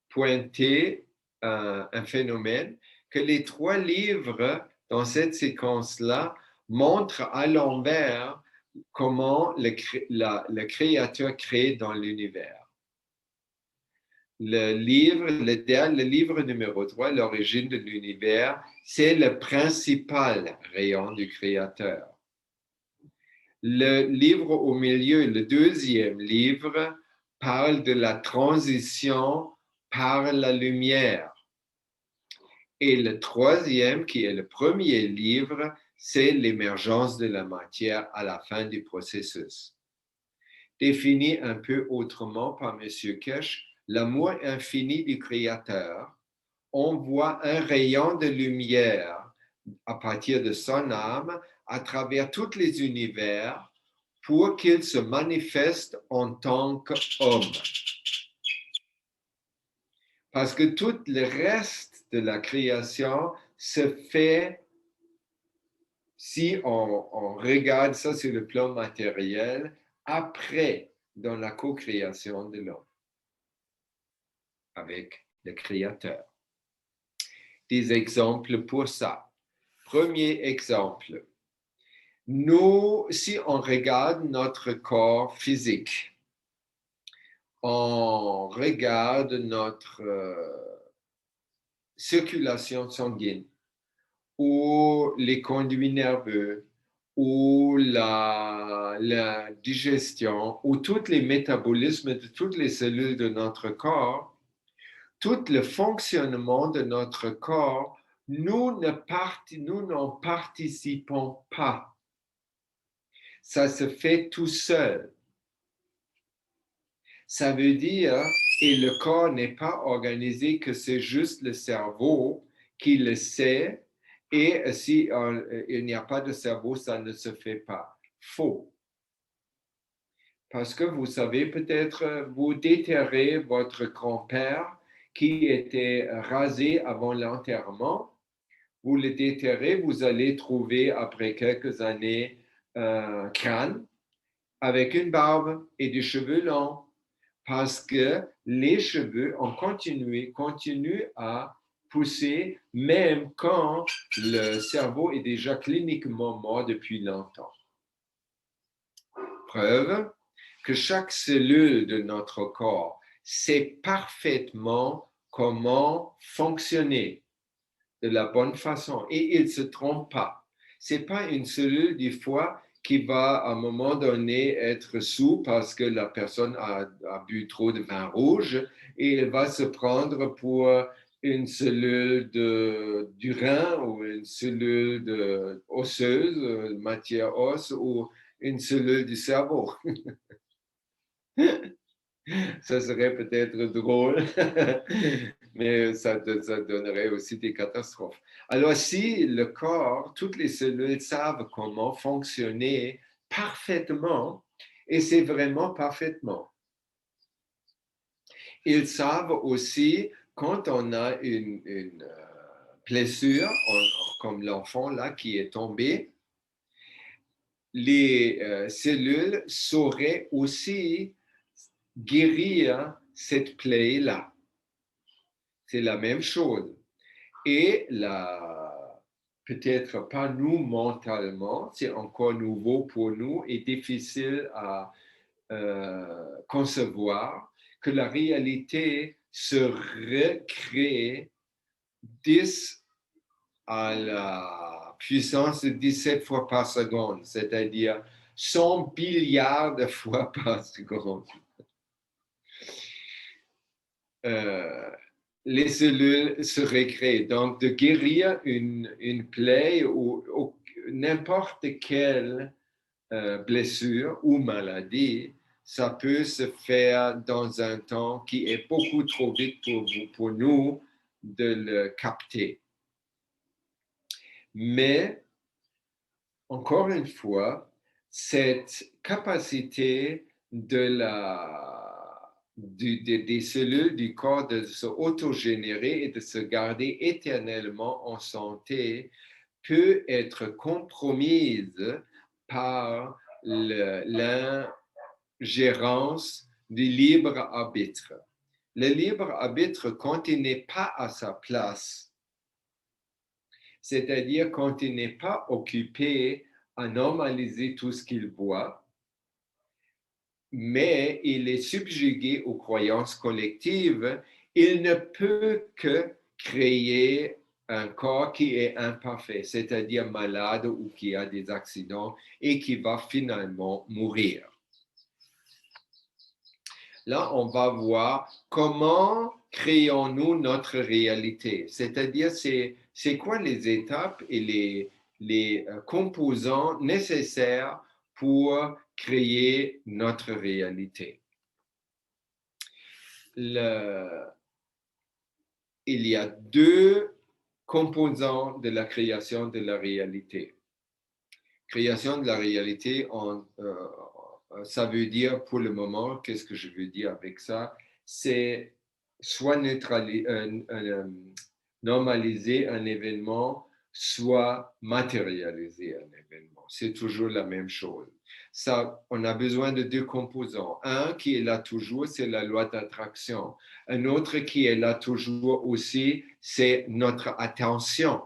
pointé un phénomène que les trois livres dans cette séquence-là montrent à l'envers comment le Créateur crée dans l'univers. Le livre numéro 3, l'origine de l'univers, c'est le principal rayon du Créateur. Le livre au milieu, le deuxième livre, parle de la transition par la lumière. Et le troisième, qui est le premier livre, c'est l'émergence de la matière à la fin du processus. Défini un peu autrement par M. Kirsch, l'amour infini du Créateur, on voit un rayon de lumière à partir de son âme à travers tous les univers pour qu'il se manifeste en tant qu'homme. Parce que tout le reste de la création se fait, si on regarde ça sur le plan matériel, après, dans la co-création de l'homme, avec le Créateur. Des exemples pour ça. Premier exemple, nous, si on regarde notre corps physique, on regarde notre circulation sanguine, ou les conduits nerveux, ou la digestion, ou tous les métabolismes de toutes les cellules de notre corps, tout le fonctionnement de notre corps, nous n'en participons pas. Ça se fait tout seul. Ça veut dire, et le corps n'est pas organisé que c'est juste le cerveau qui le sait, et si il n'y a pas de cerveau, ça ne se fait pas. Faux. Parce que vous savez, peut-être vous déterrez votre grand-père qui était rasé avant l'enterrement. Vous le déterrez, vous allez trouver après quelques années un crâne avec une barbe et des cheveux longs, parce que les cheveux continuent à pousser même quand le cerveau est déjà cliniquement mort depuis longtemps. Preuve que chaque cellule de notre corps sait parfaitement comment fonctionner de la bonne façon et il ne se trompe pas. Ce n'est pas une cellule des fois qui va à un moment donné être sous parce que la personne a bu trop de vin rouge et elle va se prendre pour une cellule du rein ou une cellule osseuse, matière osseuse ou une cellule du cerveau. Ça serait peut-être drôle, mais ça donnerait aussi des catastrophes. Alors, si le corps, toutes les cellules savent comment fonctionner parfaitement, et c'est vraiment parfaitement. Ils savent aussi, quand on a une blessure, comme l'enfant là qui est tombé, les cellules sauraient aussi guérir cette plaie-là. C'est la même chose. Et peut-être pas nous mentalement, c'est encore nouveau pour nous et difficile à concevoir que la réalité se recrée 10 à la puissance de 17 fois par seconde, c'est-à-dire 100 milliards de fois par seconde. Les cellules se recréent. Donc, de guérir une plaie ou n'importe quelle blessure ou maladie, ça peut se faire dans un temps qui est beaucoup trop vite pour nous de le capter. Mais, encore une fois, cette capacité des cellules du corps de se autogénérer et de se garder éternellement en santé peut être compromise par l'ingérence du libre arbitre. Le libre arbitre, quand il n'est pas à sa place, c'est-à-dire quand il n'est pas occupé à normaliser tout ce qu'il voit, mais il est subjugué aux croyances collectives, il ne peut que créer un corps qui est imparfait, c'est-à-dire malade ou qui a des accidents et qui va finalement mourir. Là, on va voir comment créons-nous notre réalité, c'est-à-dire c'est quoi les étapes et les composants nécessaires pour créer notre réalité. Il y a deux composants de la création de la réalité. Création de la réalité, ça veut dire pour le moment, qu'est-ce que je veux dire avec ça? C'est soit normaliser un événement, soit matérialiser un événement. C'est toujours la même chose. Ça, on a besoin de deux composants. Un qui est là toujours, c'est la loi d'attraction. Un autre qui est là toujours aussi, c'est notre attention.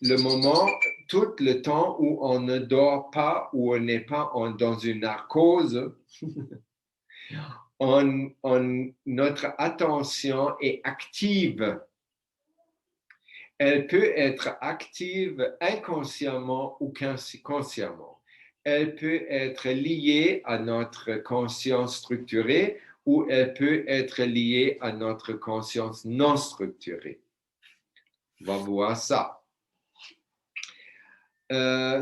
Le moment, tout le temps où on ne dort pas, où on n'est pas dans une narcose, notre attention est active. Elle peut être active inconsciemment ou consciemment. Elle peut être liée à notre conscience structurée ou elle peut être liée à notre conscience non structurée. On va voir ça.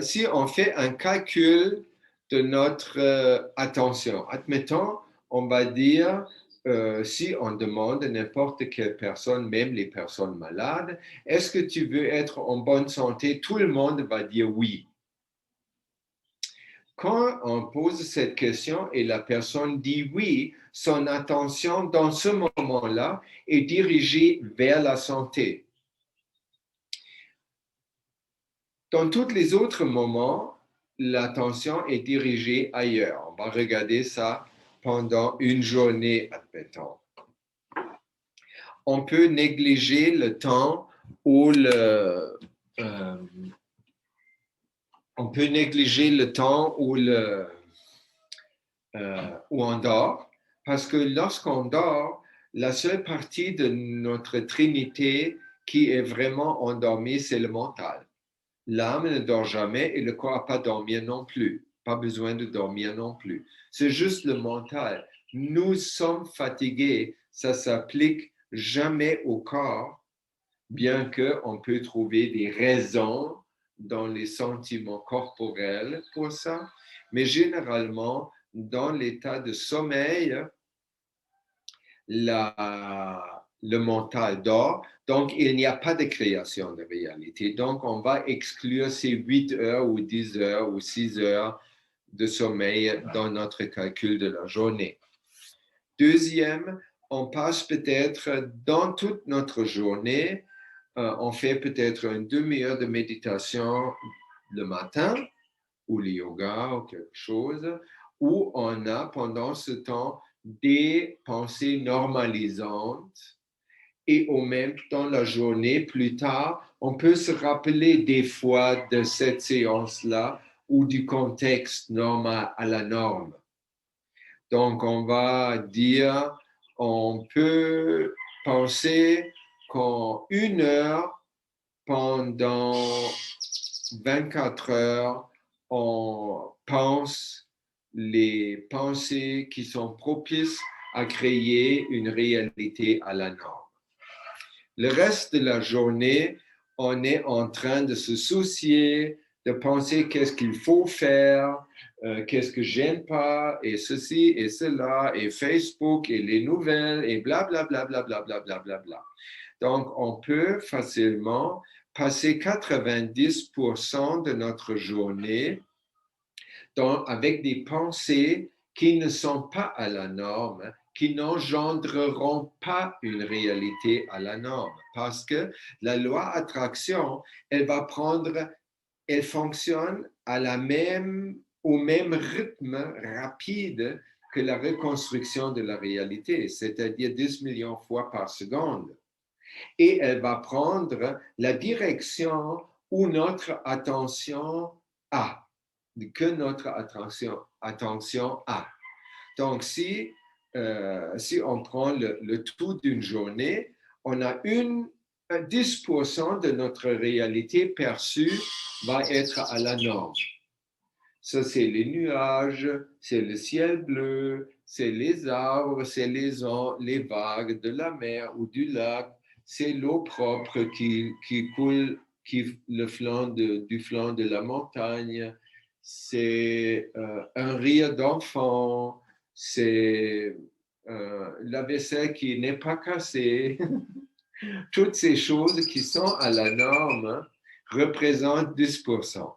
Si on fait un calcul de notre attention, admettons, on va dire, si on demande à n'importe quelle personne, même les personnes malades, est-ce que tu veux être en bonne santé? Tout le monde va dire oui. Quand on pose cette question et la personne dit oui, son attention dans ce moment-là est dirigée vers la santé. Dans tous les autres moments, l'attention est dirigée ailleurs. On va regarder ça pendant une journée, admettons. On peut négliger le temps où où on dort, parce que lorsqu'on dort, la seule partie de notre trinité qui est vraiment endormie, c'est le mental. L'âme ne dort jamais et le corps n'a pas dormir non plus. Pas besoin de dormir non plus. C'est juste le mental. Nous sommes fatigués. Ça s'applique jamais au corps, bien qu'on peut trouver des raisons dans les sentiments corporels pour ça. Mais généralement, dans l'état de sommeil, le mental dort, donc il n'y a pas de création de réalité. Donc, on va exclure ces 8 heures ou 10 heures ou 6 heures de sommeil dans notre calcul de la journée. Deuxième, on passe peut-être dans toute notre journée, on fait peut-être une demi-heure de méditation le matin ou le yoga ou quelque chose, où on a pendant ce temps des pensées normalisantes et au même temps la journée, plus tard, on peut se rappeler des fois de cette séance-là ou du contexte normal à la norme. Donc, on va dire, on peut penser qu'en 1 heure, pendant 24 heures, on pense les pensées qui sont propices à créer une réalité à la norme. Le reste de la journée, on est en train de se soucier, de penser qu'est-ce qu'il faut faire, qu'est-ce que j'aime pas, et ceci et cela, et Facebook, et les nouvelles, et blablabla, blablabla, blablabla. Donc, on peut facilement passer 90% de notre journée avec des pensées qui ne sont pas à la norme, qui n'engendreront pas une réalité à la norme. Parce que la loi attraction, elle fonctionne au même rythme rapide que la reconstruction de la réalité, c'est-à-dire 10 millions de fois par seconde. Et elle va prendre la direction où notre attention que notre attention a. Donc, si on prend le tout d'une journée, on a 10% de notre réalité perçue va être à la norme. Ça, c'est les nuages, c'est le ciel bleu, c'est les arbres, c'est les vagues de la mer ou du lac, c'est l'eau propre qui coule du flanc de la montagne, c'est un rire d'enfant, c'est la vaisselle qui n'est pas cassée. Toutes ces choses qui sont à la norme représentent 10%.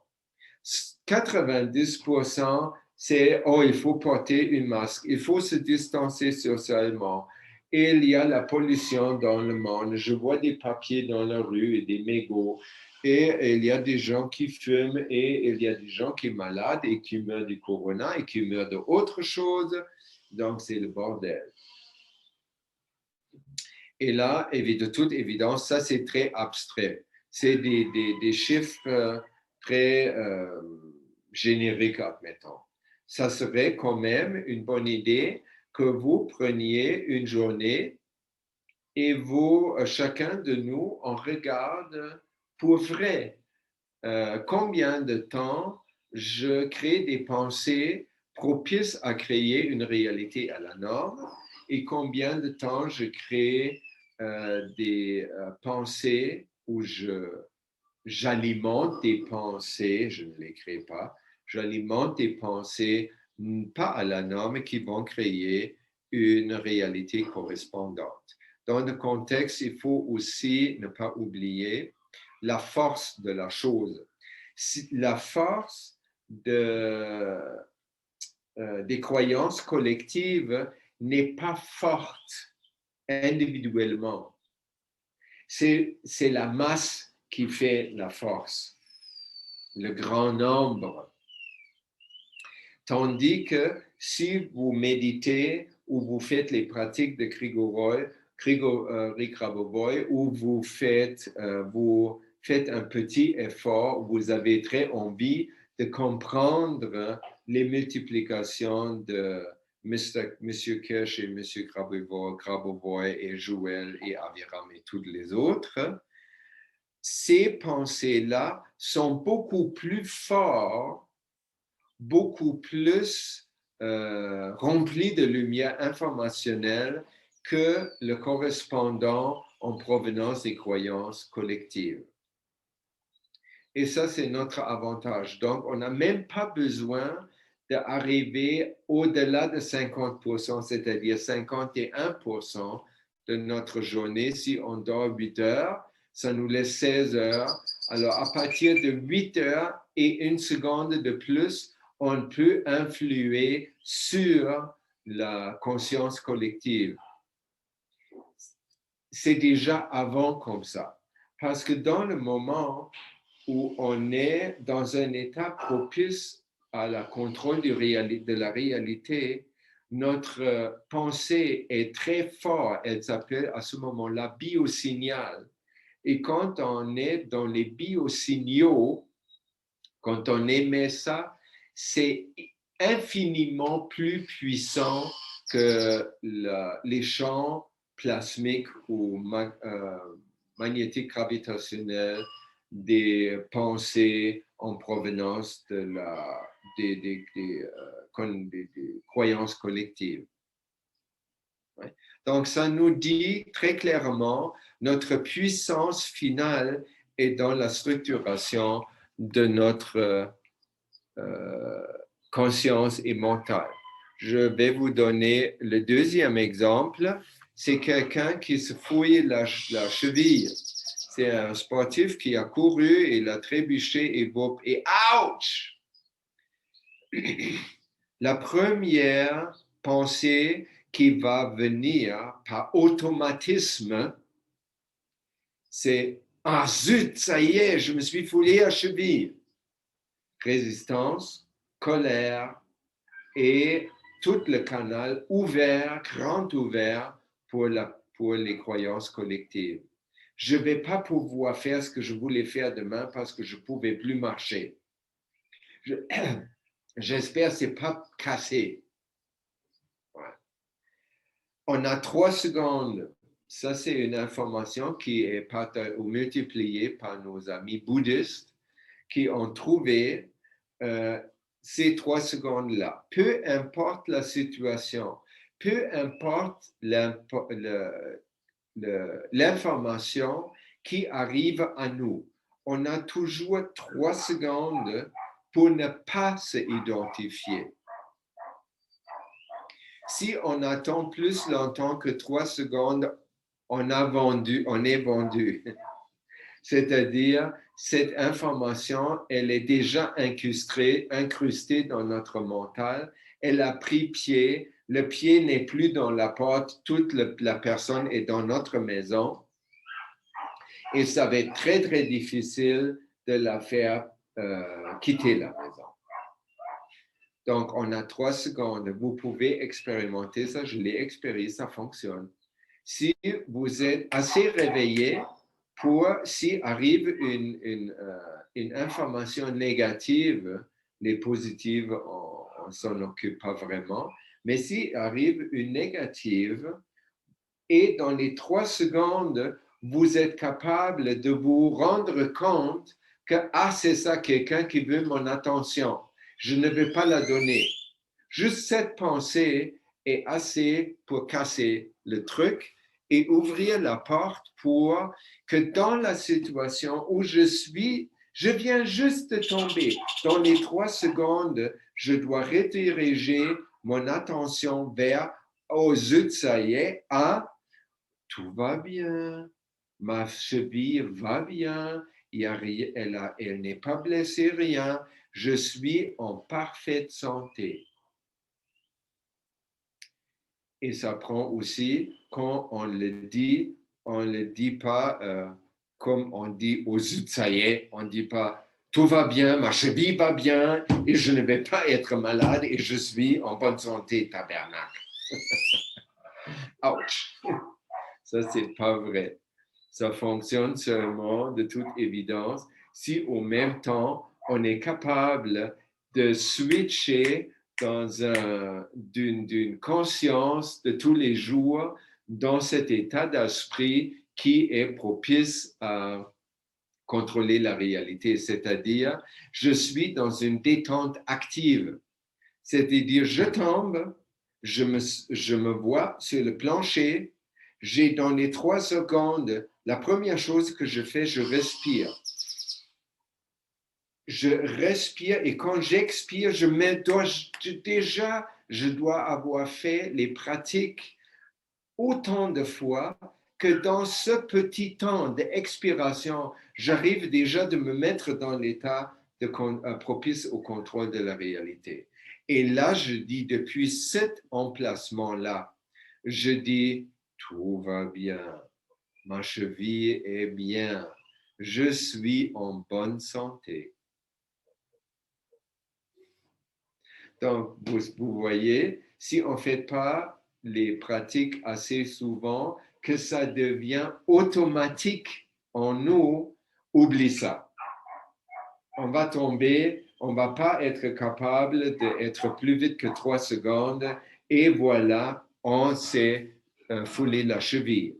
90%, c'est « Oh, il faut porter une masque, il faut se distancer socialement. » Et il y a la pollution dans le monde. Je vois des papiers dans la rue et des mégots. Et il y a des gens qui fument et il y a des gens qui sont malades et qui meurent du corona et qui meurent d'autres choses. Donc, c'est le bordel. Et là, de toute évidence, ça, c'est très abstrait. C'est des chiffres très génériques, admettons. Ça serait quand même une bonne idée que vous preniez une journée et vous, chacun de nous, on regarde pour vrai combien de temps je crée des pensées propices à créer une réalité à la norme et combien de temps je crée des pensées où j'alimente des pensées, je ne les crée pas, j'alimente des pensées pas à la norme qui vont créer une réalité correspondante. Dans le contexte, il faut aussi ne pas oublier la force de la chose. La force des croyances collectives n'est pas forte individuellement. C'est la masse qui fait la force, le grand nombre. Tandis que si vous méditez ou vous faites les pratiques de Grigoroi, où vous faites un petit effort, vous avez très envie de comprendre les multiplications de M. Kirsch et M. Grabovoi et Joël et Aviram et tous les autres, ces pensées-là sont beaucoup plus fortes, beaucoup plus remplies de lumière informationnelle que le correspondant en provenance des croyances collectives. Et ça, c'est notre avantage. Donc, on n'a même pas besoin d'arriver au-delà de 50%, c'est-à-dire 51% de notre journée. Si on dort 8 heures, ça nous laisse 16 heures. Alors, à partir de 8 heures et une seconde de plus, on peut influer sur la conscience collective. C'est déjà avant comme ça. Parce que dans le moment où on est dans un état propice à la contrôle de la réalité, notre pensée est très forte. Elle s'appelle à ce moment-là biosignal. Et quand on est dans les biosignaux, quand on émet ça, c'est infiniment plus puissant que les champs plasmiques ou magnétiques gravitationnels des pensées en provenance des croyances collectives. Ouais. Donc, ça nous dit très clairement notre puissance finale est dans la structuration de notre conscience et mentale. Je vais vous donner le deuxième exemple. C'est quelqu'un qui se fouille la cheville. C'est un sportif qui a couru, il a trébuché et ouch! La première pensée qui va venir par automatisme, c'est « Ah zut, ça y est, je me suis foulé la cheville ». Résistance, colère et tout le canal ouvert, grand ouvert pour les croyances collectives. Je ne vais pas pouvoir faire ce que je voulais faire demain parce que je ne pouvais plus marcher. J'espère que ce n'est pas cassé. Ouais. On a 3 secondes. Ça, c'est une information qui est multipliée par nos amis bouddhistes qui ont trouvé ces 3 secondes-là. Peu importe la situation, peu importe l'information qui arrive à nous, on a toujours 3 secondes pour ne pas se identifier. Si on attend plus longtemps que 3 secondes, on est vendu. C'est-à-dire, cette information, elle est déjà incrustée dans notre mental. Elle a pris pied. Le pied n'est plus dans la porte. Toute la personne est dans notre maison. Et ça va être très, très difficile de la faire quitter la maison. Donc, on a 3 secondes. Vous pouvez expérimenter ça. Je l'ai expérimenté, ça fonctionne. Si vous êtes assez réveillé pour, si arrive une information négative, les positives, on ne s'en occupe pas vraiment, mais si arrive une négative, et dans les 3 secondes, vous êtes capable de vous rendre compte que, ah, c'est ça, quelqu'un qui veut mon attention. Je ne vais pas la donner. Juste cette pensée est assez pour casser le truc et ouvrir la porte pour que dans la situation où je suis, je viens juste de tomber. Dans les 3 secondes, je dois rediriger mon attention vers « Oh zut, ça y est, ah, tout va bien, ma cheville va bien, elle n'est pas blessée, rien, je suis en parfaite santé. » Et ça prend aussi, quand on le dit pas comme on dit aux zut, ça y est, on ne dit pas tout va bien, ma cheville va bien et je ne vais pas être malade et je suis en bonne santé, tabernacle. Ouch! Ça, c'est pas vrai. Ça fonctionne seulement, de toute évidence, si au même temps, on est capable de switcher d'une conscience de tous les jours dans cet état d'esprit qui est propice à contrôler la réalité. C'est-à-dire, je suis dans une détente active. C'est-à-dire, je tombe, je me vois sur le plancher, j'ai dans les 3 secondes, la première chose que je fais, je respire. Je respire et quand j'expire, je dois avoir fait les pratiques autant de fois que dans ce petit temps d'expiration, j'arrive déjà de me mettre dans l'état propice au contrôle de la réalité. Et là, je dis, depuis cet emplacement-là, je dis, tout va bien, ma cheville est bien, je suis en bonne santé. Donc, vous voyez, si on ne fait pas les pratiques assez souvent, que ça devient automatique en nous, oublie ça. On va tomber, on ne va pas être capable d'être plus vite que 3 secondes et voilà, on s'est foulé la cheville.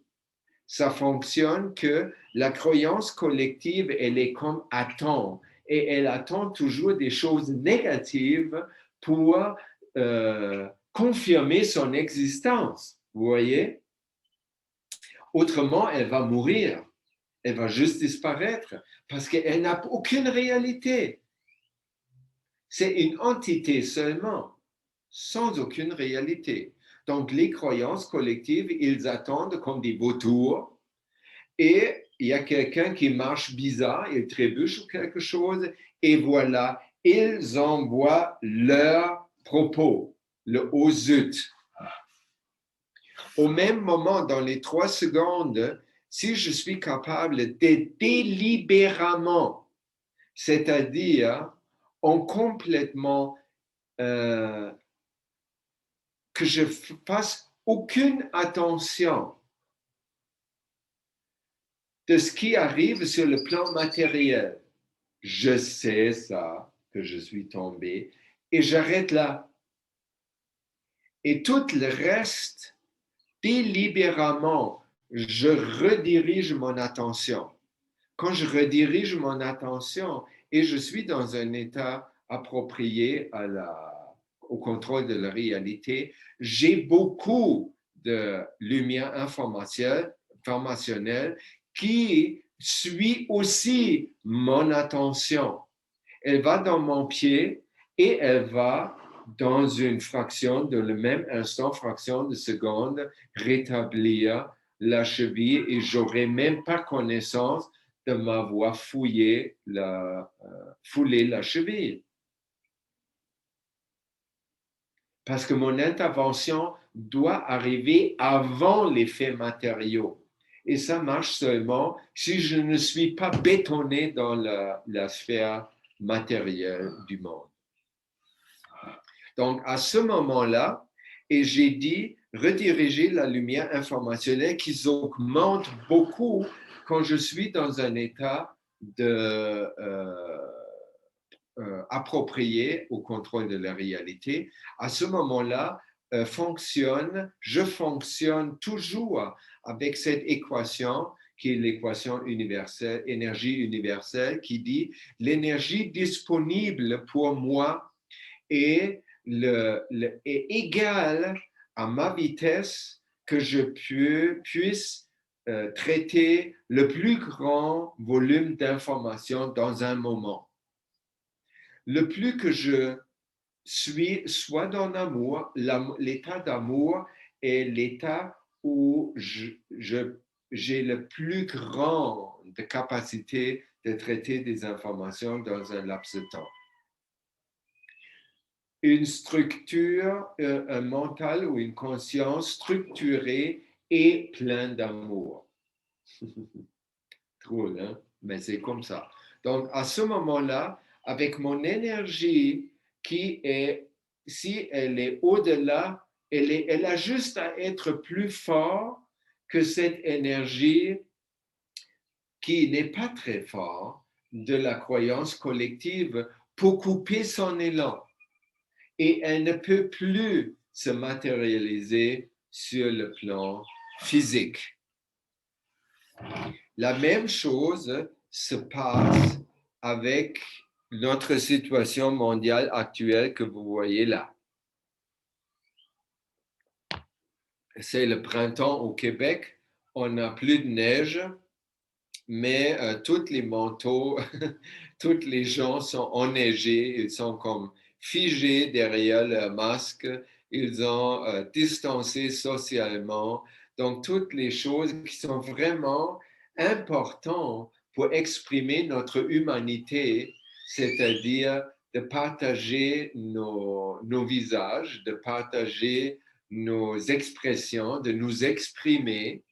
Ça fonctionne que la croyance collective, elle est comme attend et elle attend toujours des choses négatives pour confirmer son existence. Vous voyez? Autrement, elle va mourir. Elle va juste disparaître parce qu'elle n'a aucune réalité. C'est une entité seulement, sans aucune réalité. Donc, les croyances collectives, ils attendent comme des vautours et il y a quelqu'un qui marche bizarre, il trébuche ou quelque chose et voilà, ils envoient leur propos, le « oh zut ». Au même moment, dans les 3 secondes, si je suis capable de délibérément, c'est-à-dire en complètement, que je fasse aucune attention de ce qui arrive sur le plan matériel. Je sais ça, que je suis tombé, et j'arrête là. Et tout le reste, délibérément, je redirige mon attention. Quand je redirige mon attention et je suis dans un état approprié au contrôle de la réalité, j'ai beaucoup de lumière informationnelle qui suit aussi mon attention. Elle va dans mon pied et elle va dans une fraction, de le même instant, fraction de seconde, rétablir la cheville et j'aurai même pas connaissance de m'avoir foulé la cheville. Parce que mon intervention doit arriver avant les faits matériaux. Et ça marche seulement si je ne suis pas bétonné dans la sphère matérielle du monde. Donc, à ce moment-là, et j'ai dit rediriger la lumière informationnelle qui augmente beaucoup quand je suis dans un état approprié au contrôle de la réalité. À ce moment-là, je fonctionne toujours avec cette équation qui est l'équation universelle, énergie universelle, qui dit l'énergie disponible pour moi est égale à ma vitesse que je puisse traiter le plus grand volume d'informations dans un moment. Le plus que je suis soit dans l'amour, l'état d'amour est l'état où j'ai le plus grand de capacité de traiter des informations dans un laps de temps. Une structure, un mental ou une conscience structurée et pleine d'amour. Drôle, hein? Mais c'est comme ça. Donc, à ce moment-là, avec mon énergie qui est, si elle est au-delà, elle a juste à être plus fort que cette énergie qui n'est pas très forte de la croyance collective pour couper son élan. Et elle ne peut plus se matérialiser sur le plan physique. La même chose se passe avec notre situation mondiale actuelle que vous voyez là. C'est le printemps au Québec, on n'a plus de neige, mais tous les manteaux, tous les gens sont enneigés, ils sont comme figés derrière leur masque, ils ont distancé socialement. Donc, toutes les choses qui sont vraiment importantes pour exprimer notre humanité, c'est-à-dire de partager nos visages, de partager nos expressions, de nous exprimer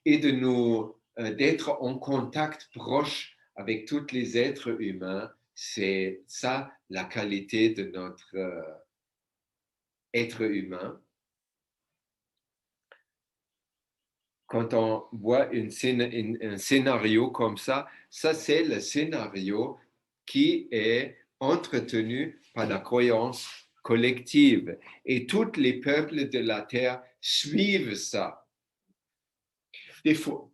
et d'être en contact proche avec tous les êtres humains. C'est ça la qualité de notre être humain. Quand on voit un scénario comme ça c'est le scénario qui est entretenu par la croyance collective. Et tous les peuples de la Terre suivent ça. Des fois,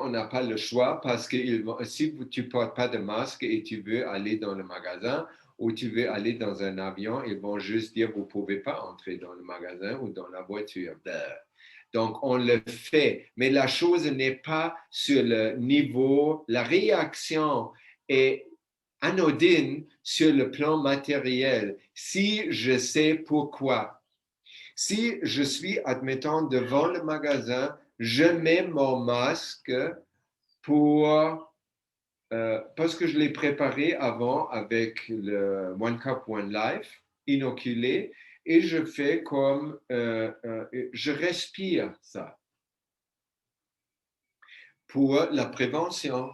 on n'a pas le choix parce que si tu ne portes pas de masque et tu veux aller dans le magasin ou tu veux aller dans un avion, ils vont juste dire vous ne pouvez pas entrer dans le magasin ou dans la voiture. Donc, on le fait, mais la chose n'est pas sur le niveau, la réaction est anodine sur le plan matériel. Si je sais pourquoi, si je suis, admettons, devant le magasin, je mets mon masque parce que je l'ai préparé avant avec le One Cup, One Life, inoculé, et je fais comme, je respire ça pour la prévention.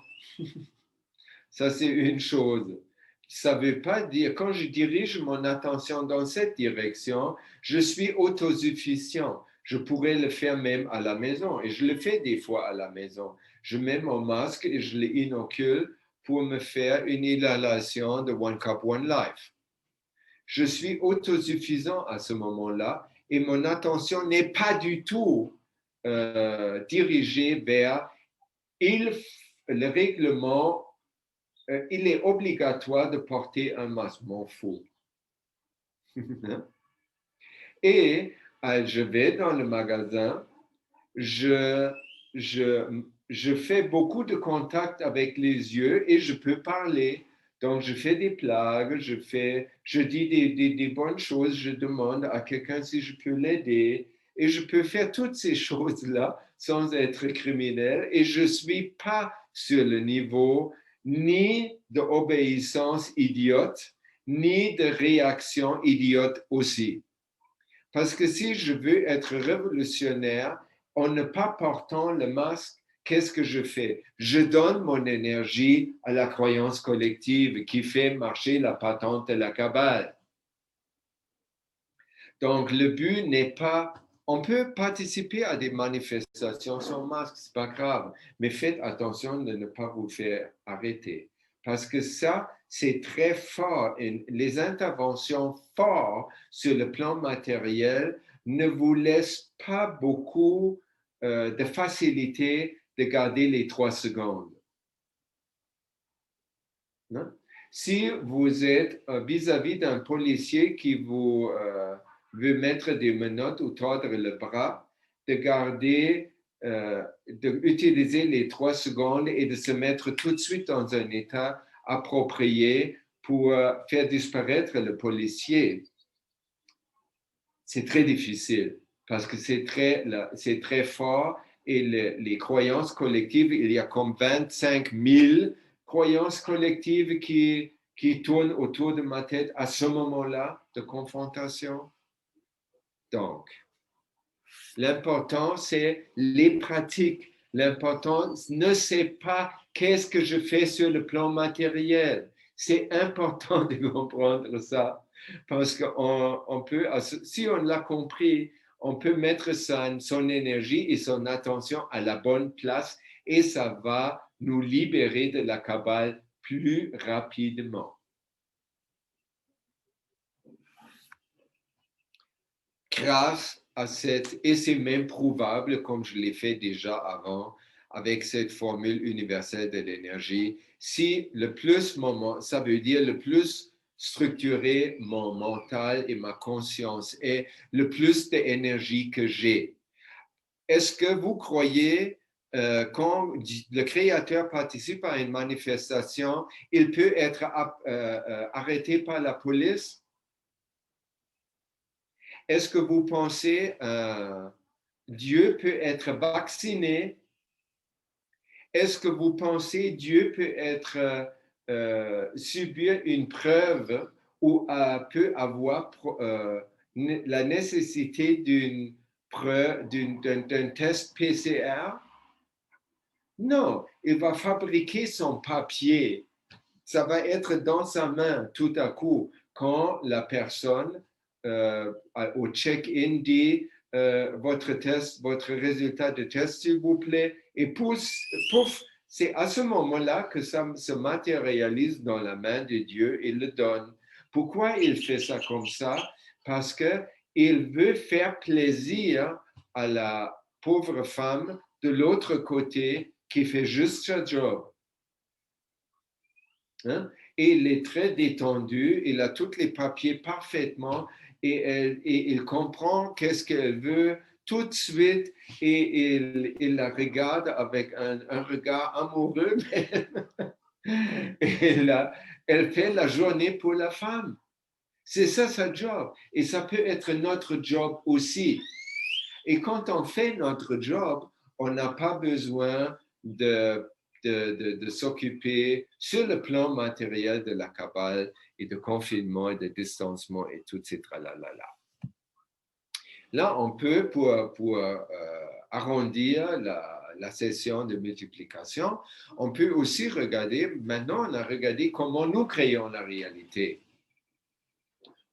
Ça, c'est une chose. Ça ne veut pas dire, quand je dirige mon attention dans cette direction, je suis autosuffisant. Je pourrais le faire même à la maison et je le fais des fois à la maison. Je mets mon masque et je l'inocule pour me faire une inhalation de One Cup, One Life. Je suis autosuffisant à ce moment-là et mon attention n'est pas du tout dirigée vers le règlement. Il est obligatoire de porter un masque, m'en fous. Et je vais dans le magasin, je fais beaucoup de contact avec les yeux et je peux parler. Donc, je fais des blagues, je dis des bonnes choses, je demande à quelqu'un si je peux l'aider et je peux faire toutes ces choses-là sans être criminel et je ne suis pas sur le niveau ni d'obéissance idiote, ni de réaction idiote aussi. Parce que si je veux être révolutionnaire en ne pas portant le masque, qu'est-ce que je fais? Je donne mon énergie à la croyance collective qui fait marcher la patente de la Kabbale. Donc, le but n'est pas... On peut participer à des manifestations sans masque, c'est pas grave, mais faites attention de ne pas vous faire arrêter. Parce que ça, c'est très fort. Et les interventions fortes sur le plan matériel ne vous laissent pas beaucoup de facilité de garder les 3 secondes. Non? Si vous êtes vis-à-vis d'un policier qui vous veut mettre des menottes ou tordre le bras, de garder, d'utiliser les 3 secondes et de se mettre tout de suite dans un état approprié pour faire disparaître le policier. C'est très difficile parce que c'est très fort et les croyances collectives, il y a comme 25 000 croyances collectives qui tournent autour de ma tête à ce moment-là de confrontation. Donc, l'important, c'est les pratiques. L'important, ne c'est pas qu'est-ce que je fais sur le plan matériel. C'est important de comprendre ça parce qu'on peut, si on l'a compris, on peut mettre son énergie et son attention à la bonne place et ça va nous libérer de la Kabbale plus rapidement. Grâce à cette, et c'est même probable, comme je l'ai fait déjà avant, avec cette formule universelle de l'énergie, si le plus ça veut dire le plus structuré mon mental et ma conscience est, le plus d'énergie que j'ai. Est-ce que vous croyez quand le créateur participe à une manifestation, il peut être arrêté par la police? Est-ce que vous pensez Dieu peut être vacciné? Est-ce que vous pensez Dieu peut être subir une preuve ou peut avoir la nécessité d'une preuve, d'un test PCR? Non, il va fabriquer son papier. Ça va être dans sa main tout à coup quand la personne au check-in dit votre test, votre résultat de test, s'il vous plaît, et pouf, c'est à ce moment-là que ça se matérialise dans la main de Dieu et le donne. Pourquoi il fait ça comme ça? Parce qu'il veut faire plaisir à la pauvre femme de l'autre côté qui fait juste ce job. Hein? Et il est très détendu, il a tous les papiers parfaitement et il comprend qu'est-ce qu'elle veut tout de suite et il la regarde avec un regard amoureux. Elle fait la journée pour la femme. C'est ça sa job. Et ça peut être notre job aussi. Et quand on fait notre job, on n'a pas besoin de s'occuper sur le plan matériel de la Kabbale et de confinement et de distancement et tout ces tralalala. Là, on peut, pour arrondir la session de multiplication, on peut aussi regarder, maintenant on a regardé comment nous créons la réalité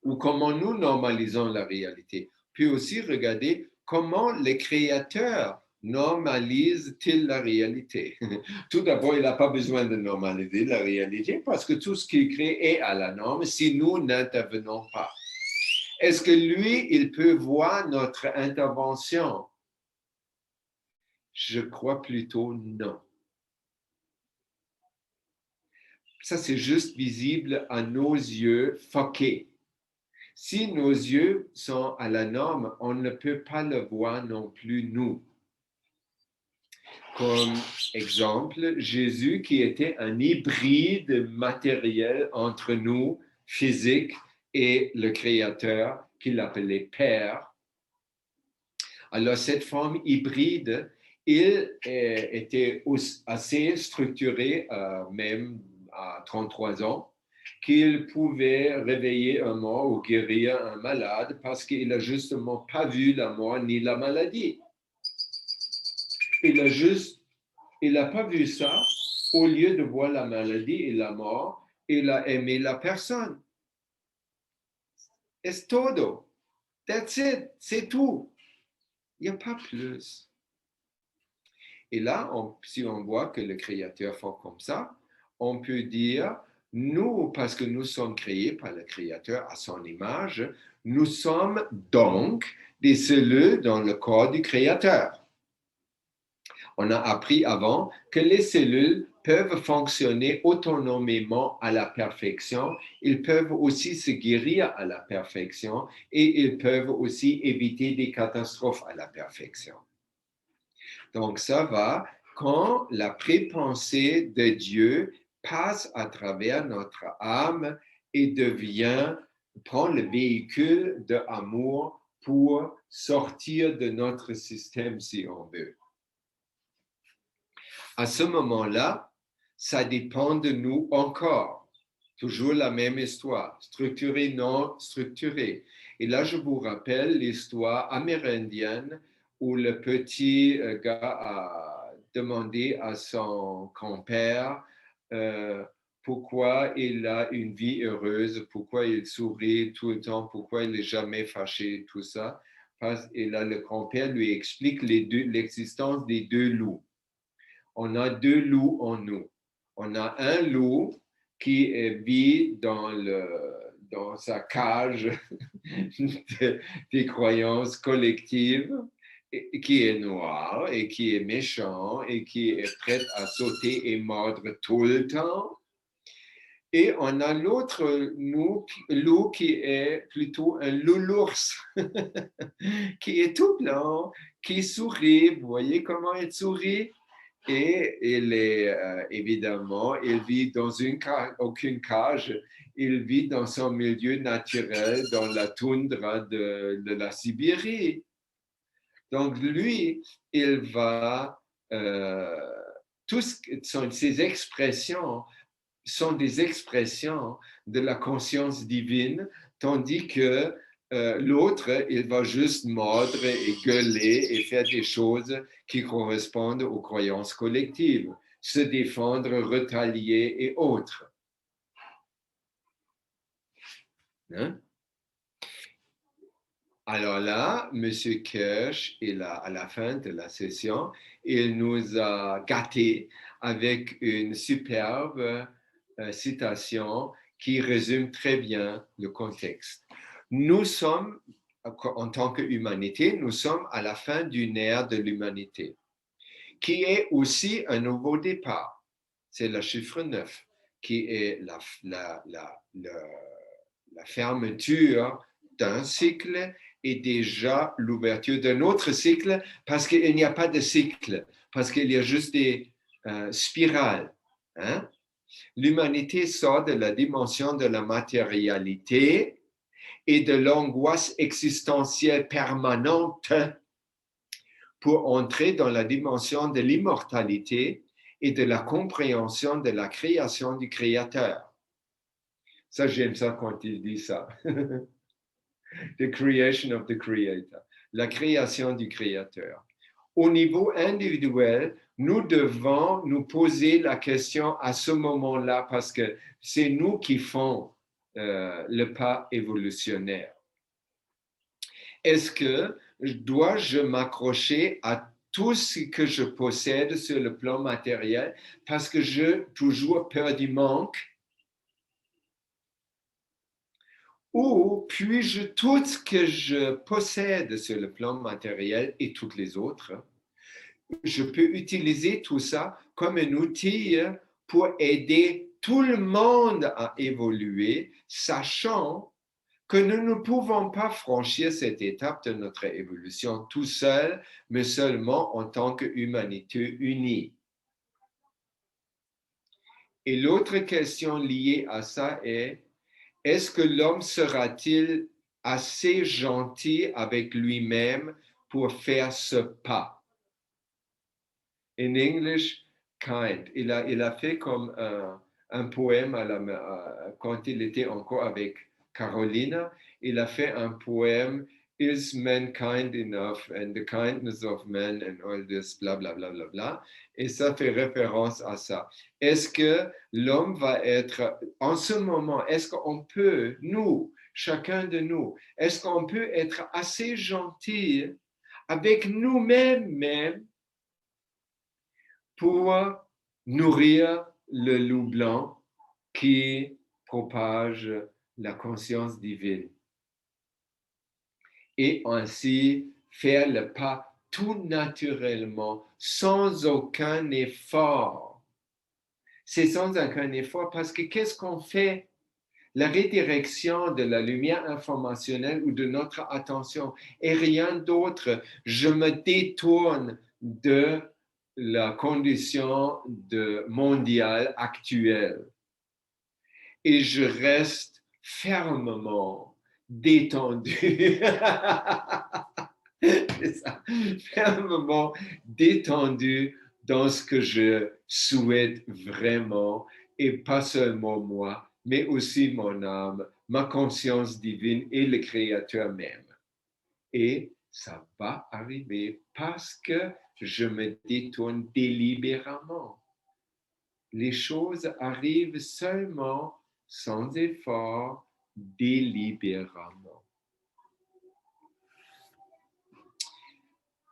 ou comment nous normalisons la réalité. Puis aussi regarder comment les créateurs normalise-t-il la réalité? Tout d'abord, il n'a pas besoin de normaliser la réalité parce que tout ce qu'il crée est à la norme si nous n'intervenons pas. Est-ce que lui, il peut voir notre intervention? Je crois plutôt non. Ça, c'est juste visible à nos yeux foqués. Si nos yeux sont à la norme, on ne peut pas le voir non plus, nous. Comme exemple, Jésus qui était un hybride matériel entre nous, physique, et le Créateur qu'il appelait Père. Alors, cette forme hybride, il était assez structuré, même à 33 ans, qu'il pouvait réveiller un mort ou guérir un malade parce qu'il n'a justement pas vu la mort ni la maladie. Il n'a pas vu ça. Au lieu de voir la maladie et la mort, il a aimé la personne. Es todo. That's it. C'est tout. Il n'y a pas plus. Et là, si on voit que le Créateur fait comme ça, on peut dire, nous, parce que nous sommes créés par le Créateur à son image, nous sommes donc des cellules dans le corps du Créateur. On a appris avant que les cellules peuvent fonctionner autonomement à la perfection, ils peuvent aussi se guérir à la perfection et ils peuvent aussi éviter des catastrophes à la perfection. Donc ça va quand la pré-pensée de Dieu passe à travers notre âme et prend le véhicule de l'amour pour sortir de notre système si on veut. À ce moment-là, ça dépend de nous encore. Toujours la même histoire, structurée, non structurée. Et là, je vous rappelle l'histoire amérindienne où le petit gars a demandé à son grand-père pourquoi il a une vie heureuse, pourquoi il sourit tout le temps, pourquoi il n'est jamais fâché, tout ça. Et là, le grand-père lui explique l'existence des deux loups. On a deux loups en nous. On a un loup qui vit dans sa cage des croyances collectives, qui est noir et qui est méchant et qui est prêt à sauter et mordre tout le temps. Et on a l'autre loup qui est plutôt un loulours, qui est tout blanc, qui sourit. Vous voyez comment il sourit? Et il est évidemment, il vit dans aucune cage, il vit dans son milieu naturel, dans la toundra de la Sibérie. Donc lui, il va, ses expressions sont des expressions de la conscience divine, tandis que l'autre, il va juste mordre et gueuler et faire des choses qui correspondent aux croyances collectives, se défendre, retalier et autres. Hein? Alors là, M. Kirsch, à la fin de la session, il nous a gâtés avec une superbe citation qui résume très bien le contexte. Nous sommes, en tant qu'humanité, nous sommes à la fin d'une ère de l'humanité, qui est aussi un nouveau départ. C'est le chiffre 9, qui est la fermeture d'un cycle et déjà l'ouverture d'un autre cycle, parce qu'il n'y a pas de cycle, parce qu'il y a juste des spirales. Hein? L'humanité sort de la dimension de la matérialité et de l'angoisse existentielle permanente pour entrer dans la dimension de l'immortalité et de la compréhension de la création du Créateur. Ça, j'aime ça quand il dit ça. The creation of the Creator. La création du Créateur. Au niveau individuel, nous devons nous poser la question à ce moment-là parce que c'est nous qui font le pas évolutionnaire. Est-ce que dois-je m'accrocher à tout ce que je possède sur le plan matériel parce que j'ai toujours peur du manque? Ou puis-je tout ce que je possède sur le plan matériel et toutes les autres, je peux utiliser tout ça comme un outil pour aider tout le monde à évoluer, sachant que nous ne pouvons pas franchir cette étape de notre évolution tout seul, mais seulement en tant qu'humanité unie. Et l'autre question liée à ça est-ce que l'homme sera-t-il assez gentil avec lui-même pour faire ce pas. In English, kind. Il a fait comme un poème quand il était encore avec Carolina. Il a fait un poème, Is mankind enough? And the kindness of men and all this, bla bla bla bla bla. Et ça fait référence à ça. Est-ce que l'homme va être, en ce moment, est-ce qu'on peut, nous, chacun de nous, est-ce qu'on peut être assez gentil avec nous-mêmes même pour nourrir le loup blanc qui propage la conscience divine et ainsi faire le pas tout naturellement, sans aucun effort. C'est sans aucun effort parce que qu'est-ce qu'on fait? La redirection de la lumière informationnelle ou de notre attention est rien d'autre. Je me détourne de la condition mondiale actuelle et je reste fermement détendu. C'est ça, fermement détendu dans ce que je souhaite vraiment, et pas seulement moi, mais aussi mon âme, ma conscience divine et le Créateur même. Et ça va arriver parce que je me détourne délibérément. Les choses arrivent seulement sans effort, délibérément.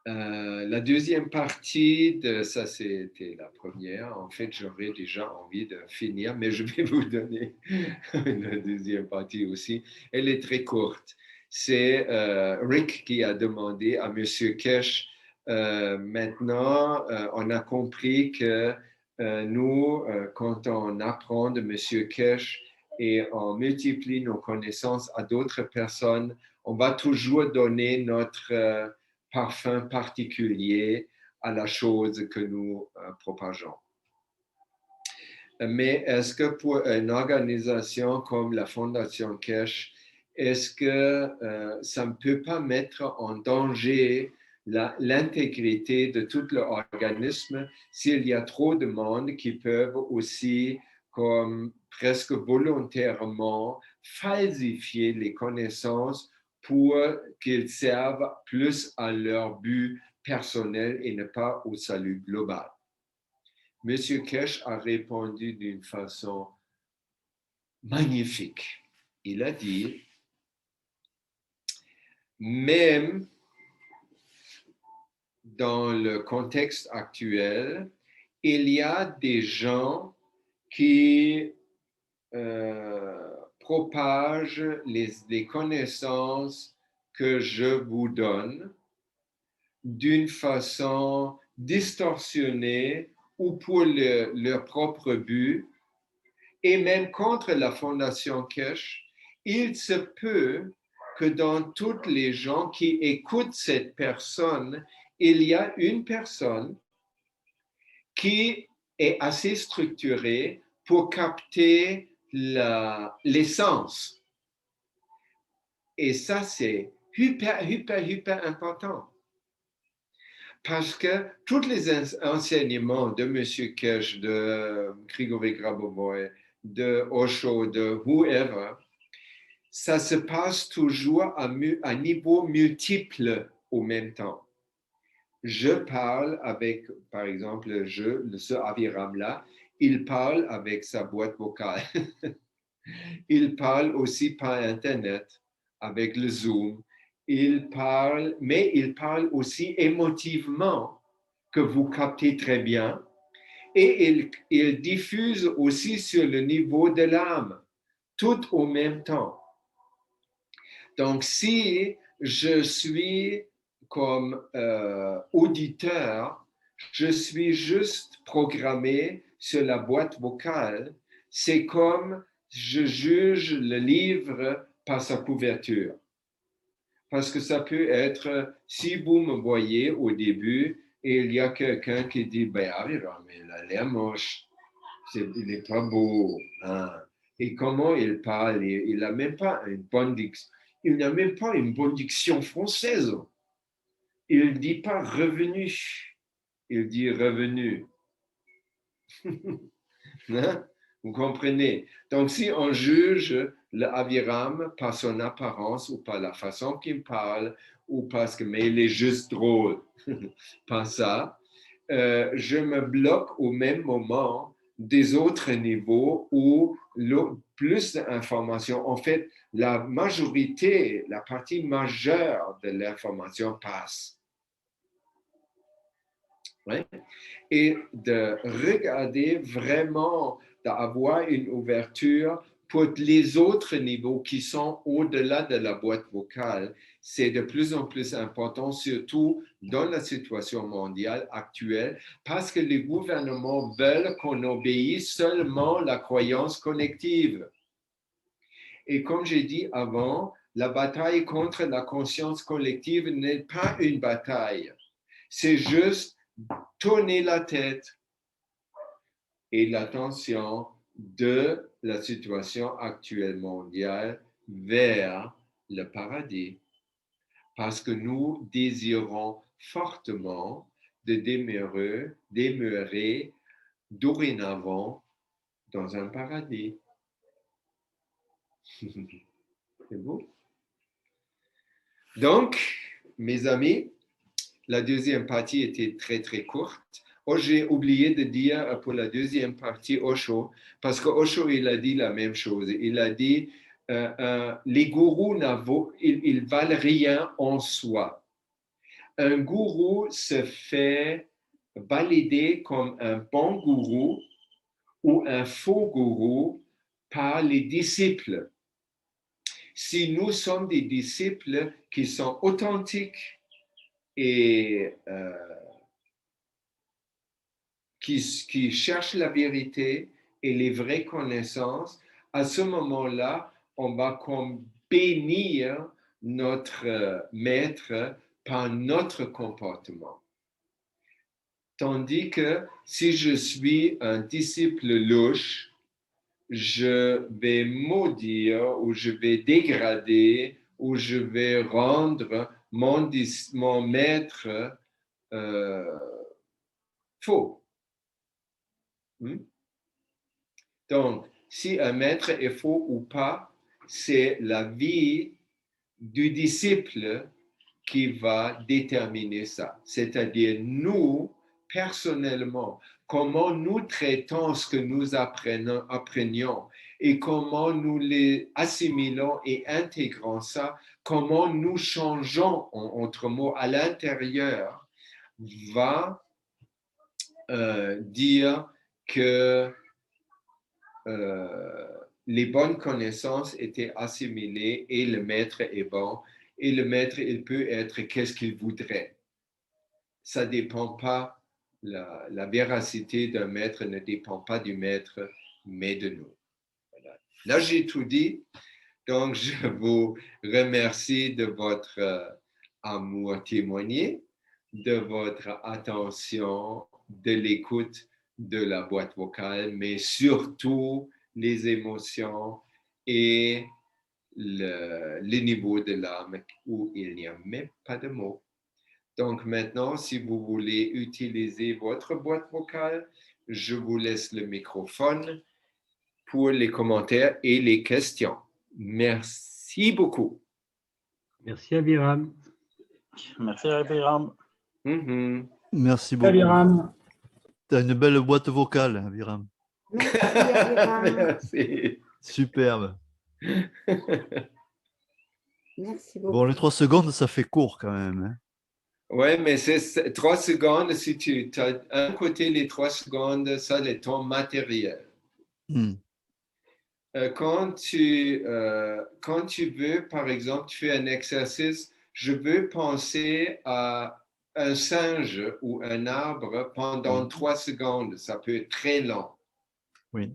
La deuxième partie de ça, c'était la première. En fait, j'aurais déjà envie de finir, mais je vais vous donner la deuxième partie aussi. Elle est très courte. C'est Rick qui a demandé à Monsieur Kesh, maintenant, on a compris que nous, quand on apprend de Monsieur Kesh et on multiplie nos connaissances à d'autres personnes, on va toujours donner notre parfum particulier à la chose que nous propageons. Mais est-ce que pour une organisation comme la Fondation Kesh, est-ce que ça ne peut pas mettre en danger l'intégrité de tout l'organisme s'il y a trop de monde qui peuvent aussi, comme presque volontairement, falsifier les connaissances pour qu'ils servent plus à leur but personnel et ne pas au salut global? Monsieur Kesh a répondu d'une façon magnifique. Il a dit, même dans le contexte actuel, il y a des gens qui propagent les connaissances que je vous donne d'une façon distorsionnée ou pour leur propre but, et même contre la Fondation Kesh. Il se peut que dans toutes les gens qui écoutent cette personne, il y a une personne qui est assez structurée pour capter l'essence. Et ça, c'est hyper important. Parce que tous les enseignements de M. Kesh, de Grigory Grabovoy, de Osho, de whoever, ça se passe toujours à niveau multiple au même temps. Je parle avec, par exemple, ce Aviram-là, il parle avec sa boîte vocale. Il parle aussi par Internet, avec le Zoom. Mais il parle aussi émotivement, que vous captez très bien, et il diffuse aussi sur le niveau de l'âme, tout au même temps. Donc, si je suis comme auditeur, je suis juste programmé sur la boîte vocale, c'est comme je juge le livre par sa couverture. Parce que ça peut être, si vous me voyez au début et il y a quelqu'un qui dit, ben, mais il a l'air moche, il n'est pas beau. Hein. Et comment il parle, il n'a même pas une bonne diction. Il n'a même pas une bonne diction française. il ne dit pas revenu, il dit revenu. Hein? Vous comprenez? Donc, si on juge le Aviram par son apparence ou par la façon qu'il parle ou parce que, mais il est juste drôle, pas ça, je me bloque au même moment des autres niveaux où plus d'informations, en fait, la majorité, la partie majeure de l'information passe. Ouais. Et de regarder vraiment, d'avoir une ouverture pour les autres niveaux qui sont au-delà de la boîte vocale. C'est de plus en plus important, surtout dans la situation mondiale actuelle, parce que les gouvernements veulent qu'on obéisse seulement la croyance collective. Et comme j'ai dit avant, la bataille contre la conscience collective n'est pas une bataille. C'est juste tourner la tête et l'attention de la situation actuelle mondiale vers le paradis. Parce que nous désirons fortement de demeurer dorénavant dans un paradis. C'est beau. Donc, mes amis, la deuxième partie était très, très courte. Oh, j'ai oublié de dire pour la deuxième partie Osho, parce que Osho, il a dit la même chose. Il a dit, les gourous, ils valent rien en soi. Un gourou se fait valider comme un bon gourou ou un faux gourou par les disciples. Si nous sommes des disciples qui sont authentiques et qui cherchent la vérité et les vraies connaissances, à ce moment-là, on va comme bénir notre maître par notre comportement. Tandis que si je suis un disciple louche, je vais maudire ou je vais dégrader ou je vais rendre mon maître faux. Donc, si un maître est faux ou pas, c'est la vie du disciple qui va déterminer ça. C'est-à-dire nous, personnellement, comment nous traitons ce que nous apprenons et comment nous les assimilons et intégrons ça, comment nous changeons, en autres mots, à l'intérieur, va dire que les bonnes connaissances étaient assimilées et le maître est bon. Et le maître, il peut être qu'est-ce qu'il voudrait. Ça ne dépend pas, la véracité d'un maître ne dépend pas du maître, mais de nous. Voilà. Là, j'ai tout dit. Donc, je vous remercie de votre amour témoigné, de votre attention, de l'écoute de la boîte vocale, mais surtout les émotions et le niveau de l'âme où il n'y a même pas de mots. Donc maintenant, si vous voulez utiliser votre boîte vocale, je vous laisse le microphone pour les commentaires et les questions. Merci beaucoup. Merci Aviram. Merci Aviram. Merci beaucoup. Aviram. Tu as une belle boîte vocale, Aviram. Merci Aviram. Merci. Superbe. Merci beaucoup. Bon, les 3 secondes, ça fait court quand même. Hein. Oui, mais c'est 3 secondes, si tu as un côté les 3 secondes, ça c'est ton matériel. Quand tu veux, par exemple, tu fais un exercice, je veux penser à un singe ou un arbre pendant 3 secondes, ça peut être très long. Oui.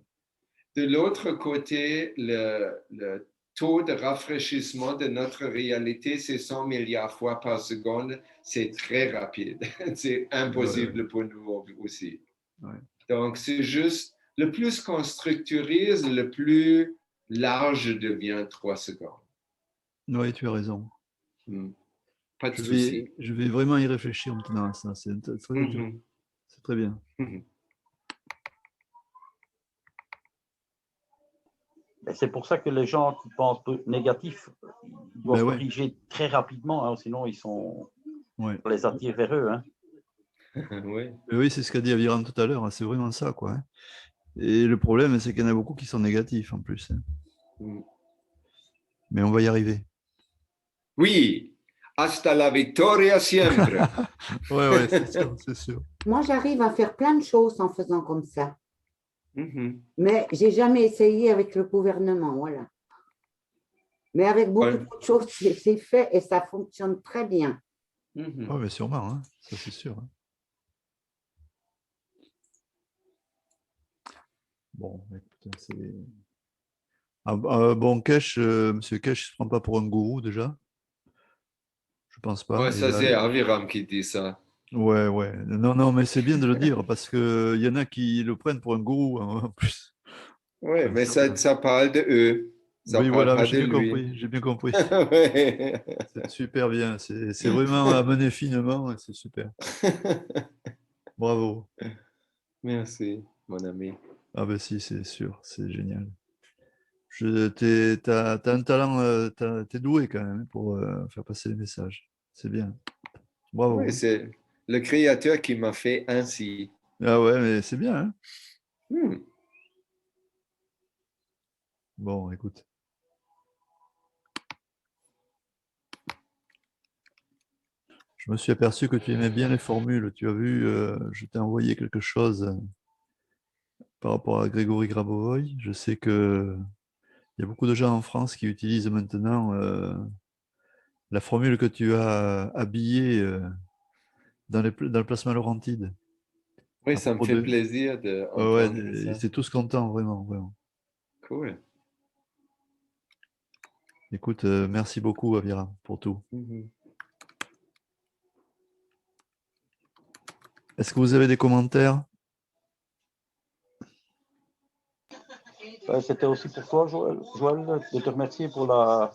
De l'autre côté, le taux de rafraîchissement de notre réalité, c'est 100 milliards fois par seconde, c'est très rapide. C'est impossible pour nous aussi. Ouais. Donc, c'est juste, le plus qu'on structurise, le plus large devient 3 secondes. Oui, tu as raison. Pas de souci. Je vais vraiment y réfléchir maintenant à ça. C'est Mhm. très bien. Mhm. Et c'est pour ça que les gens qui pensent négatif doivent Ben ouais, corriger très rapidement, hein, sinon ouais. on les attire vers eux. Hein. Oui. Oui, c'est ce qu'a dit Aviram tout à l'heure, hein, c'est vraiment ça, quoi. Hein. Et le problème, c'est qu'il y en a beaucoup qui sont négatifs en plus. Hein. Mm. Mais on va y arriver. Oui, hasta la victoria siempre. Ouais, c'est sûr, c'est sûr. Moi, j'arrive à faire plein de choses en faisant comme ça. Mhm. Mais j'ai jamais essayé avec le gouvernement, voilà. Mais avec beaucoup Ouais. de choses, c'est fait et ça fonctionne très bien. Mhm. Ouais, mais sûrement, hein, ça c'est sûr. Hein. Bon, écoute, c'est. Bon, Kesh, Monsieur Kesh, il se prend pas pour un gourou déjà. Je pense Ouais, pas. ça c'est Aviram qui dit ça. Ouais, ouais. Non, non, mais c'est bien de le dire parce que il y en a qui le prennent pour un gourou hein, en plus. Oui, Ouais, mais ça va. ça parle de eux. Ça Oui, parle voilà, mais pas j'ai de bien lui. compris, j'ai bien compris. Ouais. C'est super bien. C'est vraiment amené finement et c'est super. Bravo. Merci, mon ami. Ah ben si, c'est sûr, c'est génial. T'as un talent, t'es doué quand même pour faire passer les messages. C'est bien. Bravo. Oui, Hein. c'est le Créateur qui m'a fait ainsi. Ah ouais, mais c'est bien. Hein. Hmm. Bon, écoute. Je me suis aperçu que tu aimais bien les formules. Tu as vu, je t'ai envoyé quelque chose par rapport à Grégory Grabovoy. Je sais que il y a beaucoup de gens en France qui utilisent maintenant la formule que tu as habillée dans le plasma laurentide Oui, à ça me propos fait de. plaisir Ouais, ouais, d'entendre ils ça. étaient tous contents, vraiment, vraiment. Cool. Écoute, merci beaucoup, Avira, pour tout. Mhm. Est-ce que vous avez des commentaires? C'était aussi pour toi, Joël, de te remercier pour la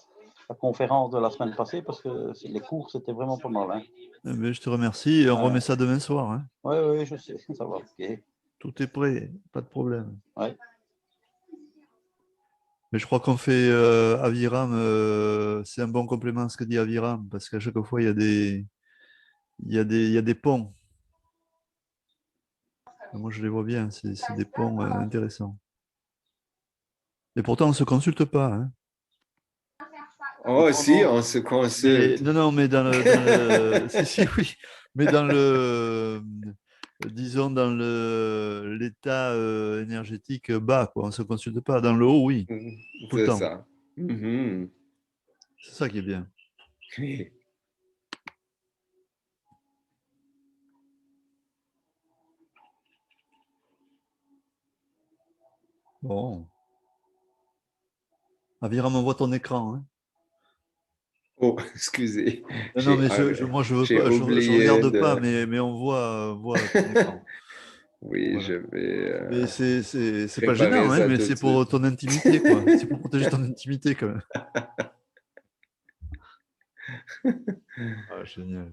conférence de la semaine passée parce que les cours, c'était vraiment pas mal. Hein. Mais je te remercie et on Ouais. remet ça demain soir. Hein. Oui, oui, je sais, ça va. Ok. Tout est prêt, pas de problème. Ouais. Mais je crois qu'on fait Aviram, c'est un bon complément à ce que dit Aviram, parce qu'à chaque fois, il y a des ponts. Moi, je les vois bien, c'est des ponts intéressants. Et pourtant, on ne se consulte pas. Hein. Oh, Non, si, non. on se consulte. Non, non, mais si, si, oui, mais dans disons, dans l'état énergétique bas, quoi. On ne se consulte pas. Dans le haut, oui, tout le C'est temps. ça. Mhm. C'est ça qui est bien. Bon. Aviram, on voit ton écran. Hein. Oh, excusez, Non, non, mais moi, je veux j'ai pas, je oublié regarde pas, de... mais on voit ton écran. Oui, je Voilà. vais Mais c'est pas préparer gênant, hein, ça mais tout de c'est suite. pour ton intimité, quoi. C'est pour protéger ton intimité, quand même. Ah, génial.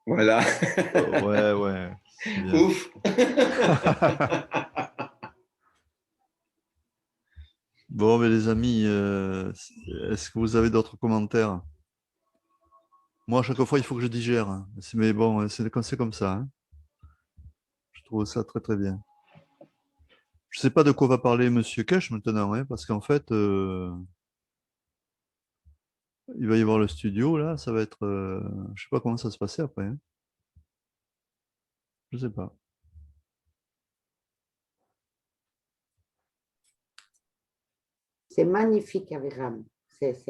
Voilà. Ouais, ouais, c'est bien. Ouf. Bon, mais les amis, est-ce que vous avez d'autres commentaires? Moi, à chaque fois, il faut que je digère. Hein. Mais bon, c'est comme ça. Hein. Je trouve ça très, très bien. Je ne sais pas de quoi va parler Monsieur Cash maintenant, hein, parce qu'en fait, il va y avoir le studio, là. Ça va être. Je ne sais pas comment ça va se passer après. Hein. Je ne sais pas. C'est magnifique, Aviram. C'est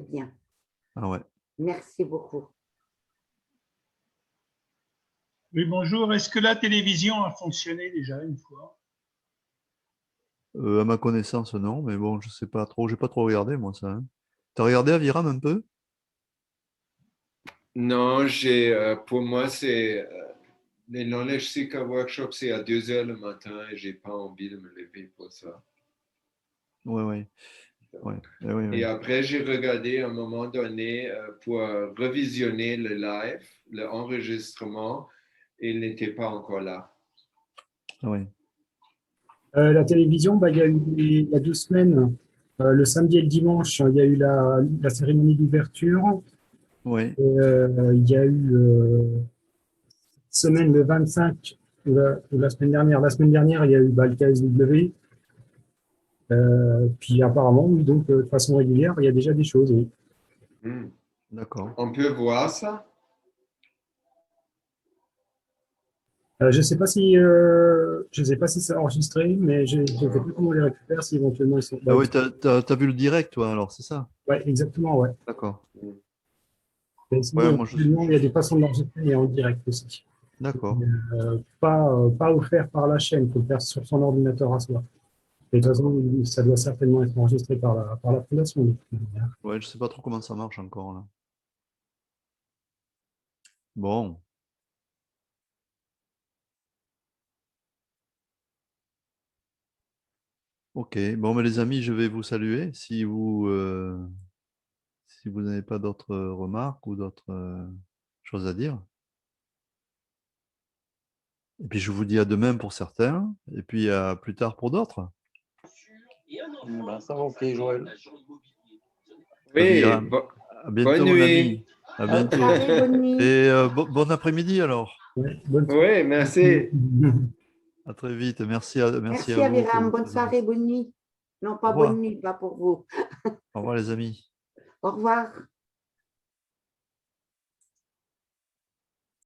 bien. Ah ouais. Merci beaucoup. Oui, bonjour. Est-ce que la télévision a fonctionné déjà une fois? À ma connaissance, non, mais bon, je sais pas trop. J'ai pas trop regardé, moi, ça. Hein. T'as regardé Aviram un peu? Non, pour moi, c'est les Knowledge Seeker Workshop, c'est à 2 heures le matin et j'ai pas envie de me lever pour ça. Ouais, ouais. Ouais. Eh oui, oui. Et après, j'ai regardé à un moment donné pour revisionner le live, l'enregistrement, et il n'était pas encore là. Ah oui. La télévision, il y a eu il y a 2 semaines, le samedi et le dimanche, il y a eu la cérémonie d'ouverture. Oui. Et, il y a eu semaine le 25, ou la semaine dernière, il y a eu le KSW. Puis apparemment, oui, donc de façon régulière, il y a déjà des choses. Oui. Hmm. D'accord. On peut voir ça? Je ne sais pas si, c'est enregistré, mais je ne sais pas comment on les récupère si éventuellement ils sont. Ah oui, tu as vu le direct, toi, alors, c'est ça? Ouais, exactement, ouais. D'accord. Et sinon, Ouais, moi, je... il y a des façons de l'enregistrer et en direct aussi. D'accord. Pas offert par la chaîne, il faut le faire sur son ordinateur à soi. Et de toute façon, ça doit certainement être enregistré par la fondation. De toute manière. Ouais, je sais pas trop comment ça marche encore, là. Bon. Ok. Bon, mais les amis, je vais vous saluer. Si vous n'avez pas d'autres remarques ou d'autres choses à dire. Et puis, je vous dis à demain pour certains, et puis à plus tard pour d'autres. Ben, ça va, ok, Joël. Oui, Abiram, à bientôt, bonne mon nuit. ami. À Bonne bientôt. soirée, bonne nuit. Et bon après-midi, alors. Ouais, bonne Oui, merci. À très vite. Merci à Merci, vous pour Aviram. votre Bonne présence. soirée, bonne nuit. Non, Au pas revoir. bonne nuit, pas pour vous. Au revoir, les amis. Au revoir.